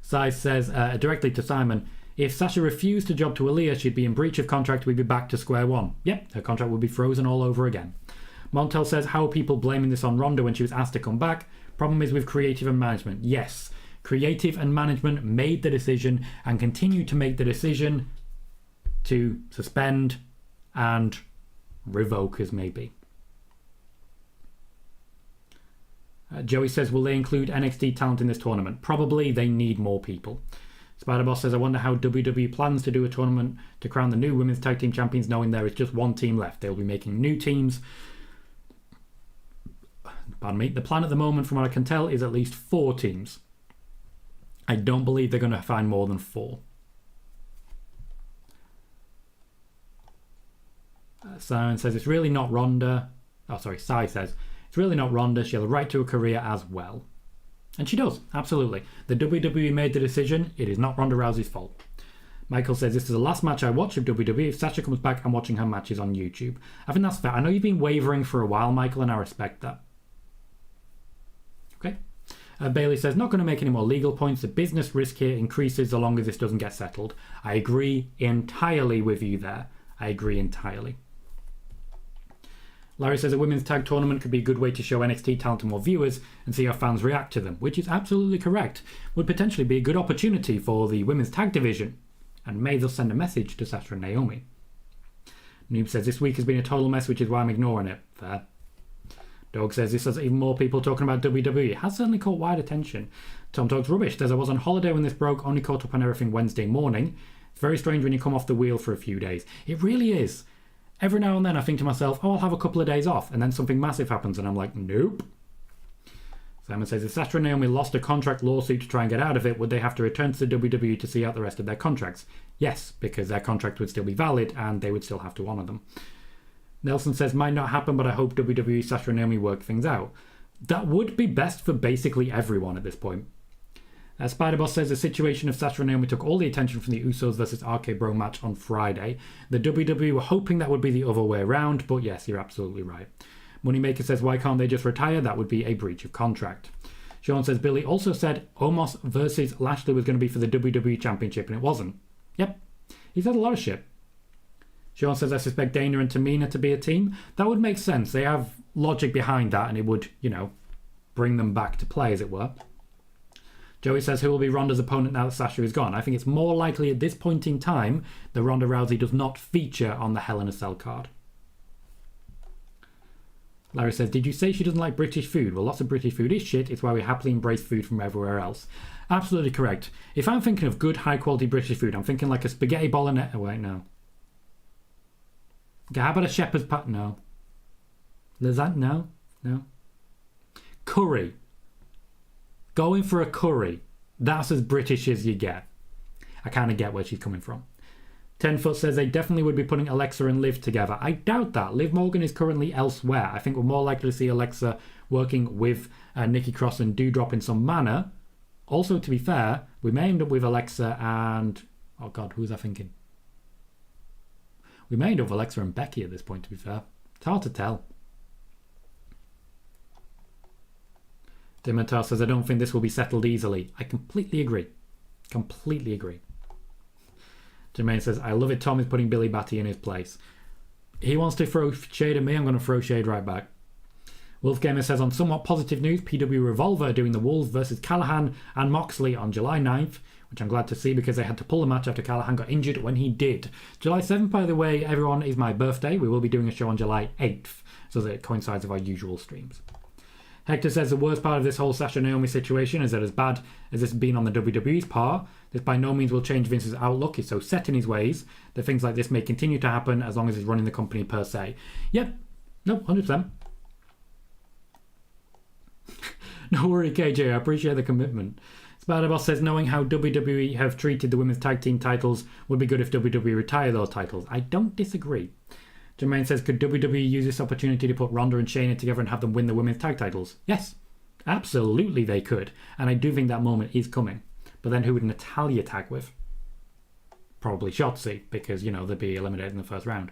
Sai says directly to Simon, if Sasha refused a job to Aaliyah, she'd be in breach of contract, we'd be back to square one. Yep, her contract would be frozen all over again. Montel says, how are people blaming this on Ronda when she was asked to come back? Problem is with creative and management. Yes, creative and management made the decision and continue to make the decision to suspend and revoke as may be. Joey says, will they include NXT talent in this tournament? Probably. They need more people. Spider-Boss says, I wonder how WWE plans to do a tournament to crown the new women's tag team champions knowing there is just one team left. They'll be making new teams. Pardon me. The plan at the moment, from what I can tell, is at least 4 teams. I don't believe they're going to find more than 4. Simon says, it's really not Ronda. Oh, sorry. Sai says, it's really not Ronda. She has a right to a career as well. And she does, absolutely. The WWE made the decision. It is not Ronda Rousey's fault. Michael says, this is the last match I watch of WWE. If Sasha comes back, I'm watching her matches on YouTube. I think that's fair. I know you've been wavering for a while, Michael, and I respect that. Okay. Bailey says, not going to make any more legal points. The business risk here increases the longer this doesn't get settled. I agree entirely with you there. I agree entirely. Larry says a women's tag tournament could be a good way to show NXT talent to more viewers and see how fans react to them, which is absolutely correct. Would potentially be a good opportunity for the women's tag division, and may thus send a message to Sasha and Naomi. Noob says this week has been a total mess, which is why I'm ignoring it. Fair. Dog says this has even more people talking about WWE. It has certainly caught wide attention. Tom Talks Rubbish says I was on holiday when this broke, only caught up on everything Wednesday morning. It's very strange when you come off the wheel for a few days. It really is. Every now and then I think to myself, oh, I'll have a couple of days off, and then something massive happens and I'm like, nope. Simon says, if Sasha and Naomi lost a contract lawsuit to try and get out of it, would they have to return to the WWE to see out the rest of their contracts? Yes, because their contract would still be valid and they would still have to honour them. Nelson says, might not happen, but I hope WWE, Sasha and Naomi work things out. That would be best for basically everyone at this point. Spider-Boss says the situation of Sasha and Naomi took all the attention from the Usos versus RK Bro match on Friday. The WWE were hoping that would be the other way around, but yes, you're absolutely right. Moneymaker says, why can't they just retire? That would be a breach of contract. Sean says, Billy also said Omos versus Lashley was going to be for the WWE Championship, and it wasn't. Yep, he said a lot of shit. Sean says, I suspect Dana and Tamina to be a team. That would make sense. They have logic behind that, and it would, bring them back to play, as it were. Joey says, who will be Ronda's opponent now that Sasha is gone? I think it's more likely at this point in time that Ronda Rousey does not feature on the Hell in a Cell card. Larry says, did you say she doesn't like British food? Well, lots of British food is shit. It's why we happily embrace food from everywhere else. Absolutely correct. If I'm thinking of good, high-quality British food, I'm thinking like a spaghetti bolognese. Oh, wait, no. Okay, how about a shepherd's pie? No. Lasagna? No. Curry. Going for a curry. That's as British as you get. I kind of get where she's coming from. 10foot says they definitely would be putting Alexa and Liv together. I doubt that. Liv Morgan is currently elsewhere. I think we're more likely to see Alexa working with Nikki Cross and Doudrop in some manner. Also, to be fair, we may end up with Alexa and... Oh, God, who was I thinking? We may end up with Alexa and Becky at this point, to be fair. It's hard to tell. Dimitar says, I don't think this will be settled easily. I completely agree. Completely agree. Jermaine says, I love it Tom is putting Billy Batty in his place. He wants to throw shade at me, I'm going to throw shade right back. Wolfgamer says, on somewhat positive news, PW Revolver are doing the Wolves versus Callahan and Moxley on July 9th, which I'm glad to see because they had to pull the match after Callahan got injured when he did. July 7th, by the way, everyone, is my birthday. We will be doing a show on July 8th, so that it coincides with our usual streams. Hector says the worst part of this whole Sasha Naomi situation is that as bad as this has been on the WWE's part, this by no means will change Vince's outlook. He's so set in his ways that things like this may continue to happen as long as he's running the company per se. Yep. No, 100%. No worry, KJ. I appreciate the commitment. Spider-Boss says, knowing how WWE have treated the women's tag team titles would be good if WWE retire those titles. I don't disagree. Jermaine says, could WWE use this opportunity to put Ronda and Shayna together and have them win the women's tag titles? Yes, absolutely they could. And I do think that moment is coming. But then who would Natalya tag with? Probably Shotzi, because, you know, they'd be eliminated in the first round.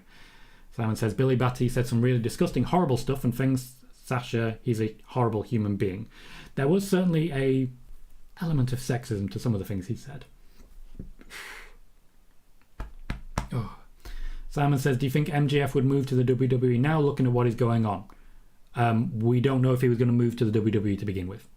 Simon says, Billy Batty said some really disgusting, horrible stuff and thinks Sasha, he's a horrible human being. There was certainly a element of sexism to some of the things he said. Oh. Simon says, do you think MJF would move to the WWE now, looking at what is going on? We don't know if he was going to move to the WWE to begin with.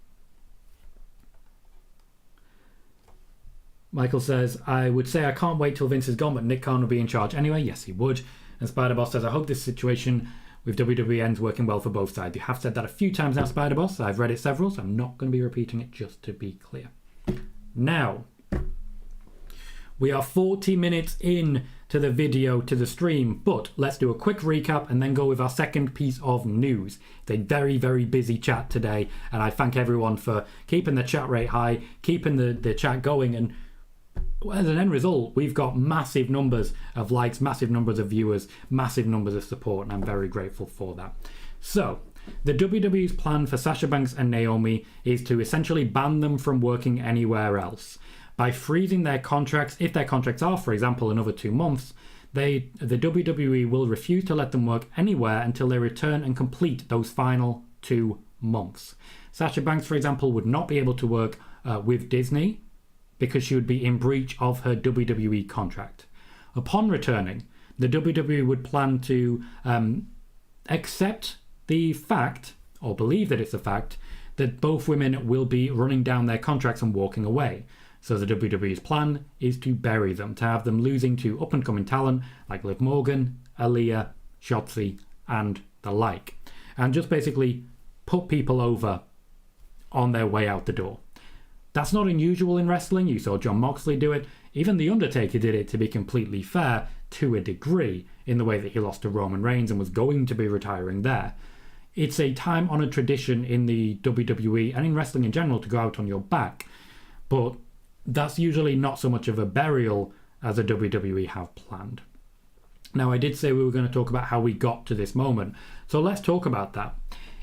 Michael says, I would say I can't wait till Vince is gone, but Nick Khan will be in charge anyway. Yes, he would. And Spider-Boss says, I hope this situation with WWE ends working well for both sides. You have said that a few times now, Spider-Boss. I've read it several, so I'm not going to be repeating it, just to be clear. Now, we are 40 minutes in to the video, to the stream, but let's do a quick recap and then go with our second piece of news. It's a very, very busy chat today, and I thank everyone for keeping the chat rate high, keeping the chat going, and as an end result, we've got massive numbers of likes, massive numbers of viewers, massive numbers of support, and I'm very grateful for that. So, the WWE's plan for Sasha Banks and Naomi is to essentially ban them from working anywhere else. By freezing their contracts, if their contracts are, for example, another 2 months, the WWE will refuse to let them work anywhere until they return and complete those final 2 months. Sasha Banks, for example, would not be able to work with Disney because she would be in breach of her WWE contract. Upon returning, the WWE would plan to accept the fact, or believe that it's a fact, that both women will be running down their contracts and walking away. So the WWE's plan is to bury them, to have them losing to up-and-coming talent like Liv Morgan, Aaliyah, Shotzi, and the like. And just basically put people over on their way out the door. That's not unusual in wrestling. You saw Jon Moxley do it. Even The Undertaker did it, to be completely fair, to a degree, in the way that he lost to Roman Reigns and was going to be retiring there. It's a time-honoured tradition in the WWE and in wrestling in general to go out on your back. But that's usually not so much of a burial as the WWE have planned. Now, I did say we were going to talk about how we got to this moment, so let's talk about that.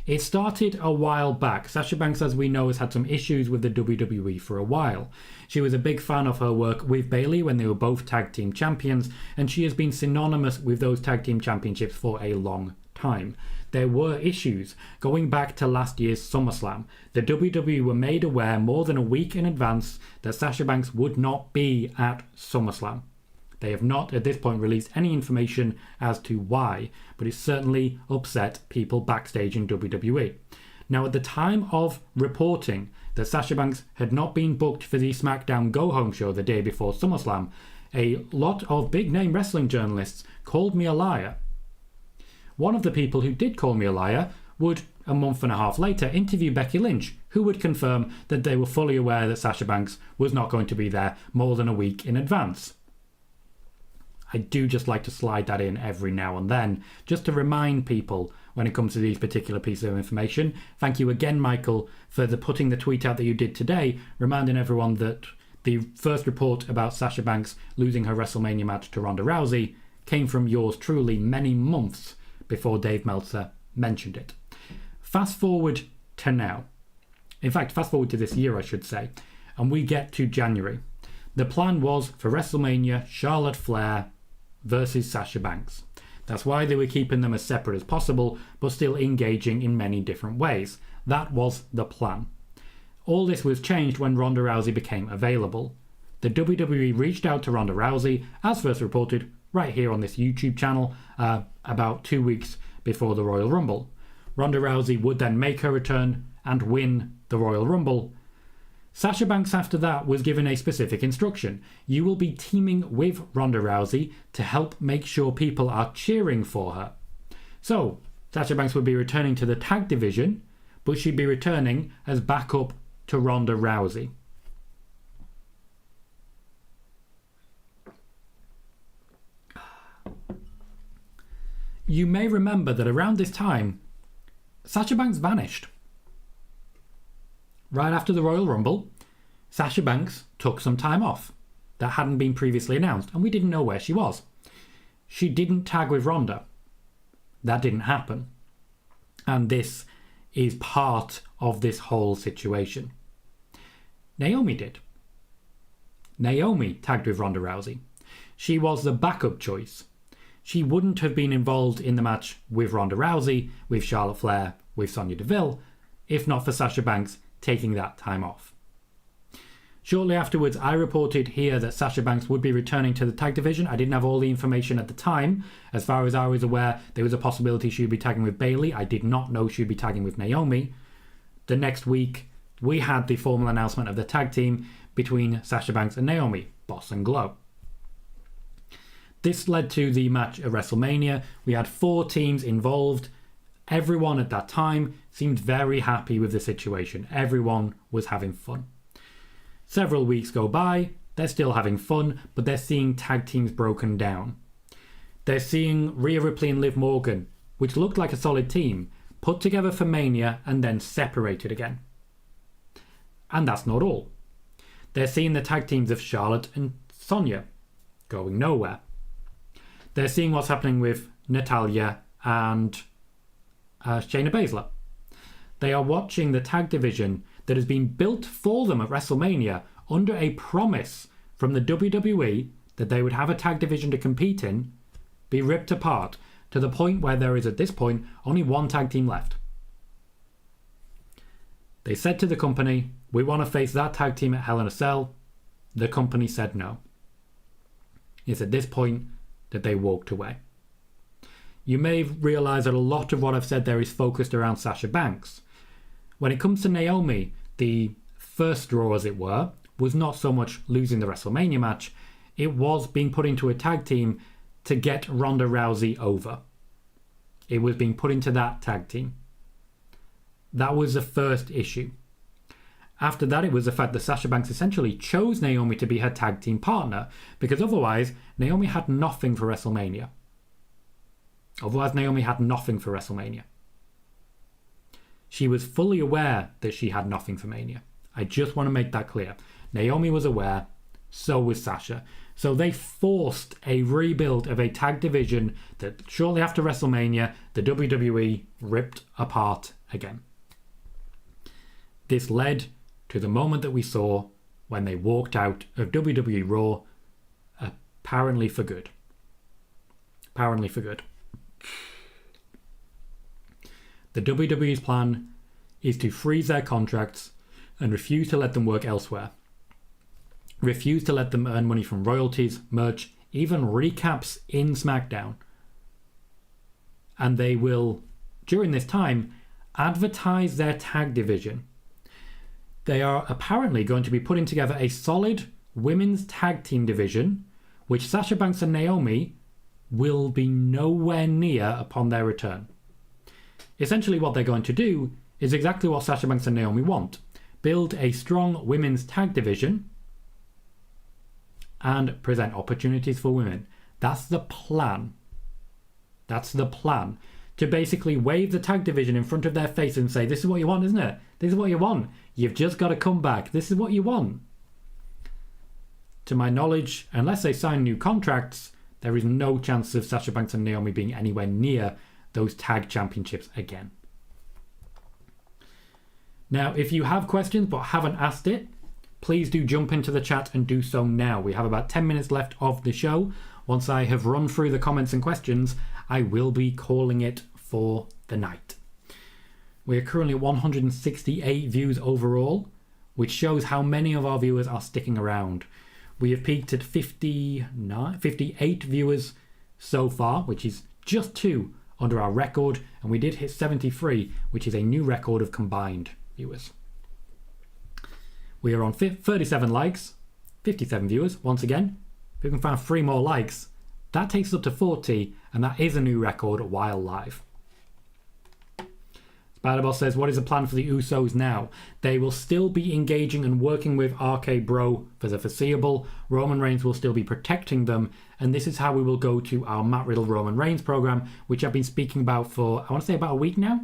It started a while back. Sasha Banks, as we know, has had some issues with the WWE for a while. She was a big fan of her work with Bayley when they were both tag team champions, and she has been synonymous with those tag team championships for a long time. There were issues going back to last year's SummerSlam. The WWE were made aware more than a week in advance that Sasha Banks would not be at SummerSlam. They have not at this point released any information as to why, but it certainly upset people backstage in WWE. Now, at the time of reporting that Sasha Banks had not been booked for the SmackDown Go Home show the day before SummerSlam, a lot of big-name wrestling journalists called me a liar. One of the people who did call me a liar would, a month and a half later, interview Becky Lynch, who would confirm that they were fully aware that Sasha Banks was not going to be there more than a week in advance. I do just like to slide that in every now and then, just to remind people when it comes to these particular pieces of information. Thank you again, Michael, for putting the tweet out that you did today, reminding everyone that the first report about Sasha Banks losing her WrestleMania match to Ronda Rousey came from yours truly many months before Dave Meltzer mentioned it. Fast forward to now. In fact, fast forward to this year, I should say, and we get to January. The plan was for WrestleMania, Charlotte Flair, versus Sasha Banks. That's why they were keeping them as separate as possible, but still engaging in many different ways. That was the plan. All this was changed when Ronda Rousey became available. The WWE reached out to Ronda Rousey, as first reported right here on this YouTube channel, about 2 weeks before the Royal Rumble. Ronda Rousey would then make her return and win the Royal Rumble. Sasha Banks after that was given a specific instruction. You will be teaming with Ronda Rousey to help make sure people are cheering for her. So, Sasha Banks would be returning to the tag division, but she'd be returning as backup to Ronda Rousey. You may remember that around this time, Sasha Banks vanished. Right after the Royal Rumble, Sasha Banks took some time off that hadn't been previously announced, and we didn't know where she was. She didn't tag with Ronda. That didn't happen. And this is part of this whole situation. Naomi did. Naomi tagged with Ronda Rousey. She was the backup choice. She wouldn't have been involved in the match with Ronda Rousey, with Charlotte Flair, with Sonya Deville, if not for Sasha Banks taking that time off. Shortly afterwards, I reported here that Sasha Banks would be returning to the tag division. I didn't have all the information at the time. As far as I was aware, there was a possibility she would be tagging with Bayley. I did not know she would be tagging with Naomi. The next week, we had the formal announcement of the tag team between Sasha Banks and Naomi, Boss and Glow. This led to the match at WrestleMania. We had 4 teams involved. Everyone at that time seemed very happy with the situation. Everyone was having fun. Several weeks go by, they're still having fun, but they're seeing tag teams broken down. They're seeing Rhea Ripley and Liv Morgan, which looked like a solid team, put together for Mania and then separated again. And that's not all. They're seeing the tag teams of Charlotte and Sonya going nowhere. They're seeing what's happening with Natalya and Shayna Baszler. They are watching the tag division that has been built for them at WrestleMania under a promise from the WWE that they would have a tag division to compete in, be ripped apart to the point where there is at this point only one tag team left. They said to the company, we want to face that tag team at Hell in a Cell. The company said no. It's at this point that they walked away. You may realise that a lot of what I've said there is focused around Sasha Banks. When it comes to Naomi, the first draw, as it were, was not so much losing the WrestleMania match, it was being put into a tag team to get Ronda Rousey over. It was being put into that tag team. That was the first issue. After that, it was the fact that Sasha Banks essentially chose Naomi to be her tag team partner, because otherwise, Naomi had nothing for WrestleMania. She was fully aware that she had nothing for Mania. I just want to make that clear. Naomi was aware, so was Sasha. So they forced a rebuild of a tag division that shortly after WrestleMania, the WWE ripped apart again. This led to the moment that we saw when they walked out of WWE Raw, apparently for good. The WWE's plan is to freeze their contracts and refuse to let them work elsewhere. Refuse to let them earn money from royalties, merch, even recaps in SmackDown. And they will, during this time, advertise their tag division. They are apparently going to be putting together a solid women's tag team division, which Sasha Banks and Naomi will be nowhere near upon their return. Essentially what they're going to do is exactly what Sasha Banks and Naomi want. Build a strong women's tag division and present opportunities for women. That's the plan. To basically wave the tag division in front of their face and say, this is what you want, isn't it? This is what you want. You've just got to come back. This is what you want. To my knowledge, unless they sign new contracts, there is no chance of Sasha Banks and Naomi being anywhere near those tag championships again. Now, if you have questions but haven't asked it, please do jump into the chat and do so now. We have about 10 minutes left of the show. once I have run through the comments and questions, I will be calling it for the night. We are currently at 168 views overall, which shows how many of our viewers are sticking around. We have peaked at 58 viewers so far, which is just 2 under our record, and we did hit 73, which is a new record of combined viewers. We are on 37 likes, 57 viewers. Once again, if we can find 3 more likes, that takes us up to 40, and that is a new record while live. Spider-Boss says, what is the plan for the Usos now? They will still be engaging and working with RK Bro for the foreseeable. Roman Reigns will still be protecting them, and this is how we will go to our Matt Riddle Roman Reigns program, which I've been speaking about for, I want to say, about a week now,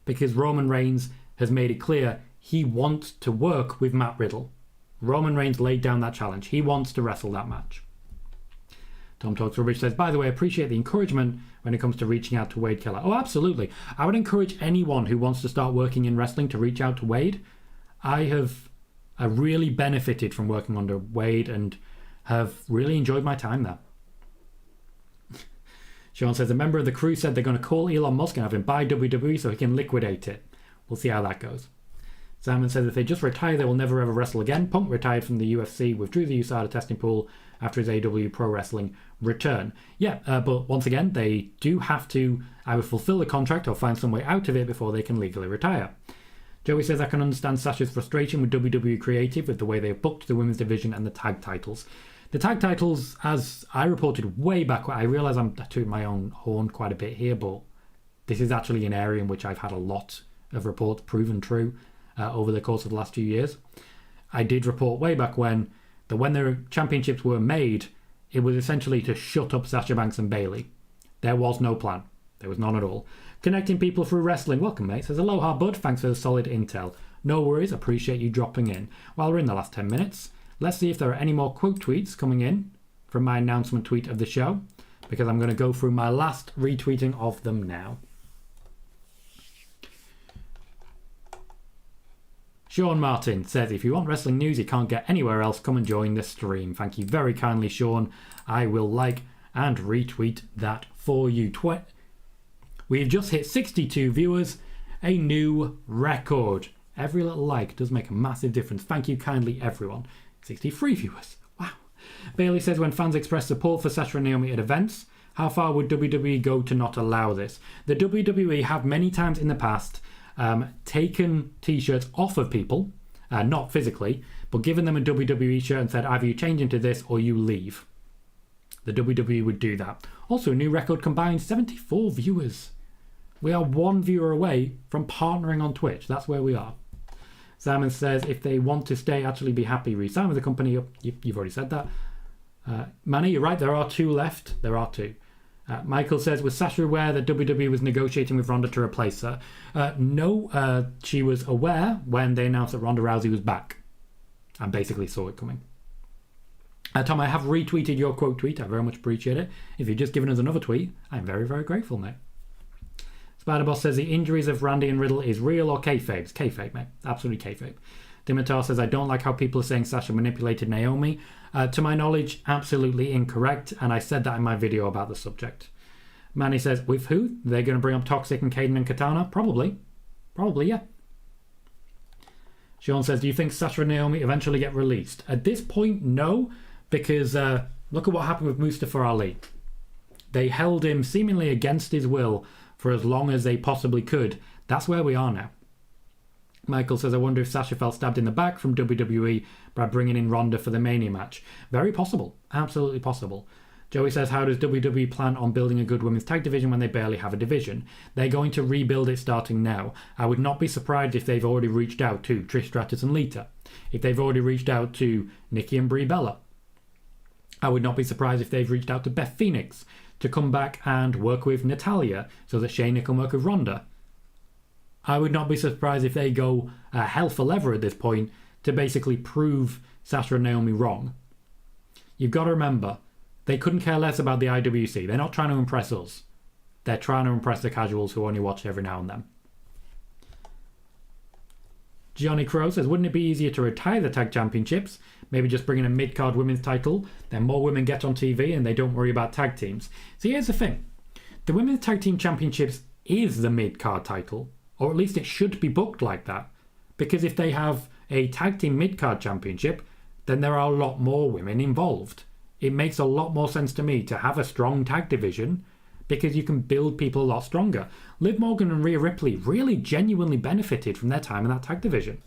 because Roman Reigns has made it clear he wants to work with Matt Riddle. Roman Reigns laid down that challenge. He wants to wrestle that match. Tom Talks Rubbish says, by the way, I appreciate the encouragement when it comes to reaching out to Wade Keller. Oh, absolutely. I would encourage anyone who wants to start working in wrestling to reach out to Wade. I really benefited from working under Wade and have really enjoyed my time there. Sean says, a member of the crew said they're going to call Elon Musk and have him buy WWE so he can liquidate it. We'll see how that goes. Simon says if they just retire, they will never ever wrestle again. Punk retired from the UFC, withdrew the USADA testing pool after his AW Pro Wrestling return. Yeah, but once again, they do have to either fulfill the contract or find some way out of it before they can legally retire. Joey says, I can understand Sasha's frustration with WWE Creative with the way they have booked the women's division and the tag titles. The tag titles, as I reported way back, I realise I'm tooting my own horn quite a bit here, but this is actually an area in which I've had a lot of reports proven true over the course of the last few years. I did report way back when that when the championships were made, it was essentially to shut up Sasha Banks and Bayley. There was no plan. There was none at all. Connecting people through wrestling. Welcome, mate. Says, aloha, bud. Thanks for the solid intel. No worries. Appreciate you dropping in. While we're in the last 10 minutes, let's see if there are any more quote tweets coming in from my announcement tweet of the show, because I'm going to go through my last retweeting of them now. Sean Martin says, if you want wrestling news you can't get anywhere else, come and join the stream. Thank you very kindly, Sean. I will like and retweet that for you. We've just hit 62 viewers, a new record. Every little like does make a massive difference. Thank you kindly, everyone. 63 viewers. Wow. Bailey says, when fans express support for Sasha and Naomi at events, how far would WWE go to not allow this? The WWE have many times in the past taken t-shirts off of people, not physically, but given them a WWE shirt and said, either you change into this or you leave. The WWE would do that. Also, a new record combined 74 viewers. We are 1 viewer away from partnering on Twitch. That's where we are. Simon says, if they want to stay, actually be happy, resign with the company. You've already said that. Manny, you're right. There are 2 left. There are 2. Michael says, was Sasha aware that WWE was negotiating with Ronda to replace her? No, she was aware when they announced that Ronda Rousey was back and basically saw it coming. Tom, I have retweeted your quote tweet. I very much appreciate it. If you've just given us another tweet, I'm very, very grateful, mate. Spider-Boss says the injuries of Randy and Riddle is real or kayfabe? It's kayfabe, mate. Absolutely kayfabe. Dimitar says, I don't like how people are saying Sasha manipulated Naomi. To my knowledge, absolutely incorrect, and I said that in my video about the subject. Manny says, with who? They're going to bring up Toxic and Kaden and Katana? Probably. Probably, yeah. Sean says, do you think Sasha and Naomi eventually get released? At this point, no, because look at what happened with Mustafa Ali. They held him seemingly against his will for as long as they possibly could. That's where we are now. Michael says, I wonder if Sasha felt stabbed in the back from WWE by bringing in Ronda for the Mania match. Very possible. Absolutely possible. Joey says, how does WWE plan on building a good women's tag division when they barely have a division? They're going to rebuild it starting now. I would not be surprised if they've already reached out to Trish Stratus and Lita. If they've already reached out to Nikki and Brie Bella. I would not be surprised if they've reached out to Beth Phoenix to come back and work with Natalya so that Shayna can work with Ronda. I would not be surprised if they go hell for leather at this point to basically prove Sasha and Naomi wrong. You've got to remember, they couldn't care less about the IWC. They're not trying to impress us. They're trying to impress the casuals who only watch every now and then. Johnny Crow says, wouldn't it be easier to retire the tag championships? Maybe just bring in a mid-card women's title, then more women get on TV and they don't worry about tag teams. So here's the thing. The women's tag team championships is the mid-card title, or at least it should be booked like that. Because if they have a tag team mid-card championship, then there are a lot more women involved. It makes a lot more sense to me to have a strong tag division because you can build people a lot stronger. Liv Morgan and Rhea Ripley really genuinely benefited from their time in that tag division.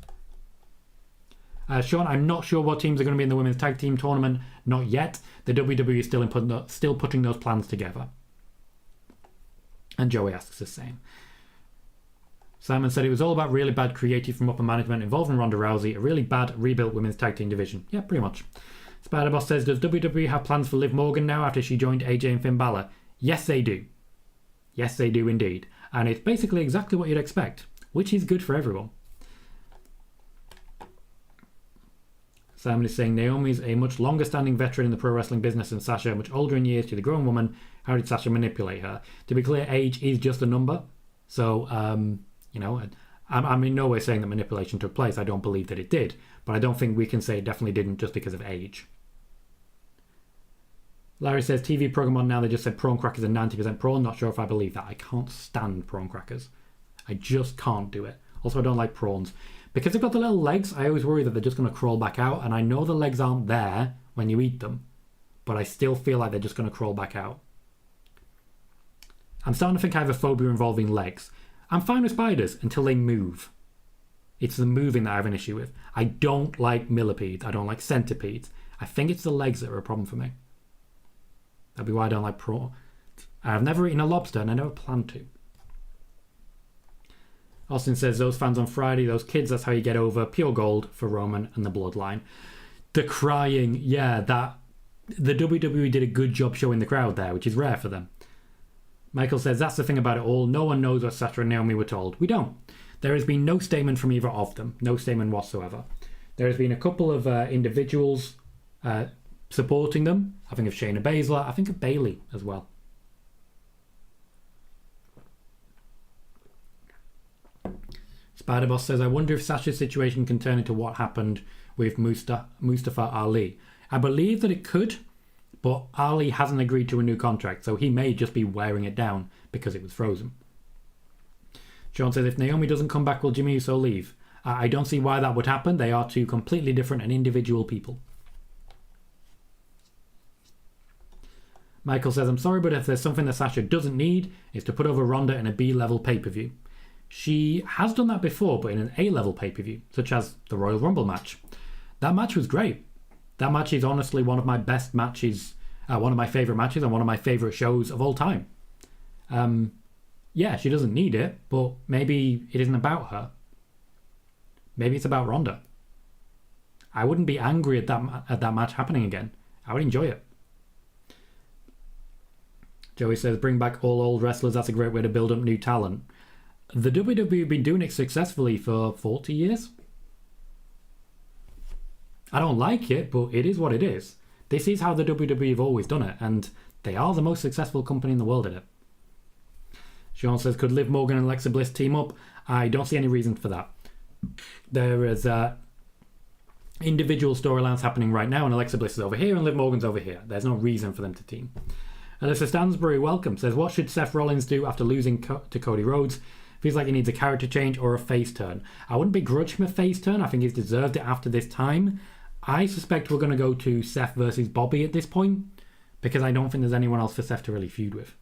Sean, I'm not sure what teams are going to be in the women's tag team tournament. Not yet. The WWE is still putting those plans together. And Joey asks the same. Simon said it was all about really bad creative from upper management involving Ronda Rousey, a really bad rebuilt women's tag team division. Yeah, pretty much. Spider-Boss says, does WWE have plans for Liv Morgan now after she joined AJ and Finn Balor? Yes, they do. Yes, they do indeed. And it's basically exactly what you'd expect, which is good for everyone. Simon is saying, Naomi's a much longer-standing veteran in the pro wrestling business than Sasha, much older in years. She's a grown woman. How did Sasha manipulate her? To be clear, age is just a number. So, I'm in no way saying that manipulation took place. I don't believe that it did. But I don't think we can say it definitely didn't just because of age. Larry says, TV program on now, they just said prawn crackers are 90% prawn. Not sure if I believe that. I can't stand prawn crackers. I just can't do it. Also, I don't like prawns. Because they've got the little legs, I always worry that they're just going to crawl back out. And I know the legs aren't there when you eat them. But I still feel like they're just going to crawl back out. I'm starting to think I have a phobia involving legs. I'm fine with spiders until they move. It's the moving that I have an issue with. I don't like millipedes. I don't like centipedes. I think it's the legs that are a problem for me. That'd be why I don't like prawn. I've never eaten a lobster and I never plan to. Austin says, those fans on Friday, those kids, that's how you get over. Pure gold for Roman and the bloodline. The crying, yeah, that the WWE did a good job showing the crowd there, which is rare for them. Michael says, that's the thing about it all. No one knows what Sasha and Naomi were told. We don't. There has been no statement from either of them. No statement whatsoever. There has been a couple of individuals supporting them. I think of Shayna Baszler. I think of Bayley as well. Spider-Boss says, I wonder if Sasha's situation can turn into what happened with Mustafa Ali. I believe that it could, but Ali hasn't agreed to a new contract, so he may just be wearing it down because it was frozen. Sean says, if Naomi doesn't come back, will Jimmy Uso leave? I don't see why that would happen. They are two completely different and individual people. Michael says, I'm sorry, but if there's something that Sasha doesn't need, it's to put over Ronda in a B-level pay-per-view. She has done that before, but in an A-level pay-per-view, such as the Royal Rumble match. That match was great. That match is honestly one of my best matches, one of my favourite matches and one of my favourite shows of all time. Yeah, she doesn't need it, but maybe it isn't about her. Maybe it's about Ronda. I wouldn't be angry at that match happening again. I would enjoy it. Joey says, bring back all old wrestlers. That's a great way to build up new talent. The WWE have been doing it successfully for 40 years. I don't like it, but it is what it is. This is how the WWE have always done it, and they are the most successful company in the world at it. Sean says, could Liv Morgan and Alexa Bliss team up? I don't see any reason for that. There is individual storylines happening right now, and Alexa Bliss is over here and Liv Morgan's over here. There's no reason for them to team. Alyssa Stansbury, welcome, says, what should Seth Rollins do after losing to Cody Rhodes? Feels like he needs a character change or a face turn. I wouldn't begrudge him a face turn. I think he's deserved it after this time. I suspect we're going to go to Seth versus Bobby at this point, because I don't think there's anyone else for Seth to really feud with.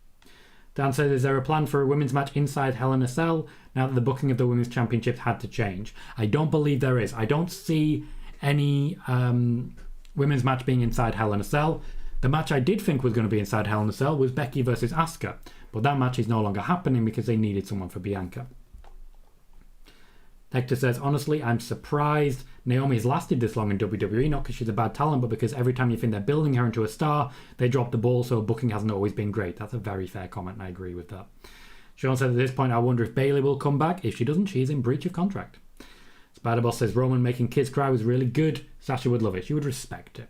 Dan says, is there a plan for a women's match inside Hell in a Cell now that the booking of the women's championships had to change? I don't believe there is. I don't see any women's match being inside Hell in a Cell. The match I did think was going to be inside Hell in a Cell was Becky versus Asuka, but that match is no longer happening because they needed someone for Bianca. Hector says, honestly, I'm surprised Naomi has lasted this long in WWE, not because she's a bad talent, but because every time you think they're building her into a star, they drop the ball, so booking hasn't always been great. That's a very fair comment, and I agree with that. Sean said, at this point, I wonder if Bayley will come back. If she doesn't, she's in breach of contract. Spider-Boss says, Roman making kids cry was really good. Sasha would love it. She would respect it.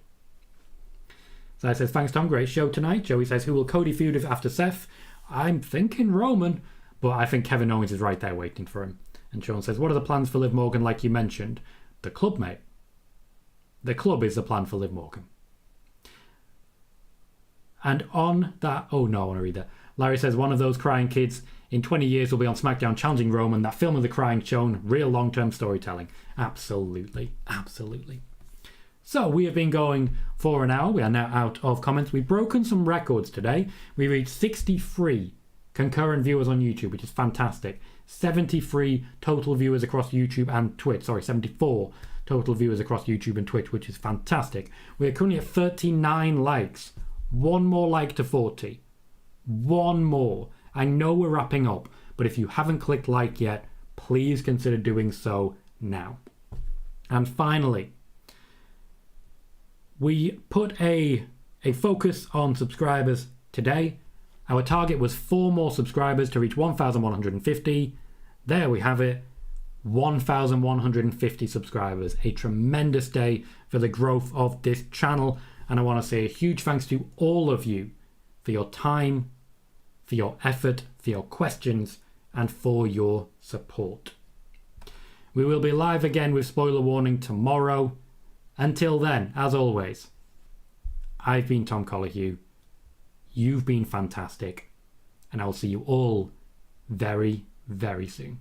Sai says, thanks, Tom. Great show tonight. Joey says, who will Cody feud with after Seth? I'm thinking Roman, but I think Kevin Owens is right there waiting for him. And Sean says, what are the plans for Liv Morgan like you mentioned? The club, mate. The club is the plan for Liv Morgan. And on that... Oh, no, I want to read that. Larry says, one of those crying kids in 20 years will be on SmackDown challenging Roman. That film of the crying shown. Real long-term storytelling. Absolutely. Absolutely. So we have been going for an hour. We are now out of comments. We've broken some records today. We reached 63 concurrent viewers on YouTube, which is fantastic. 73 total viewers across YouTube and Twitch. Sorry, 74 total viewers across YouTube and Twitch, which is fantastic. We are currently at 39 likes. One more like to 40. One more. I know we're wrapping up, but if you haven't clicked like yet, please consider doing so now. And finally, we put a focus on subscribers today. Our target was 4 more subscribers to reach 1,150. There we have it. 1,150 subscribers. A tremendous day for the growth of this channel. And I want to say a huge thanks to all of you for your time, for your effort, for your questions, and for your support. We will be live again with Spoiler Warning tomorrow. Until then, as always, I've been Tom Collihew. You've been fantastic. And I'll see you all very, very soon.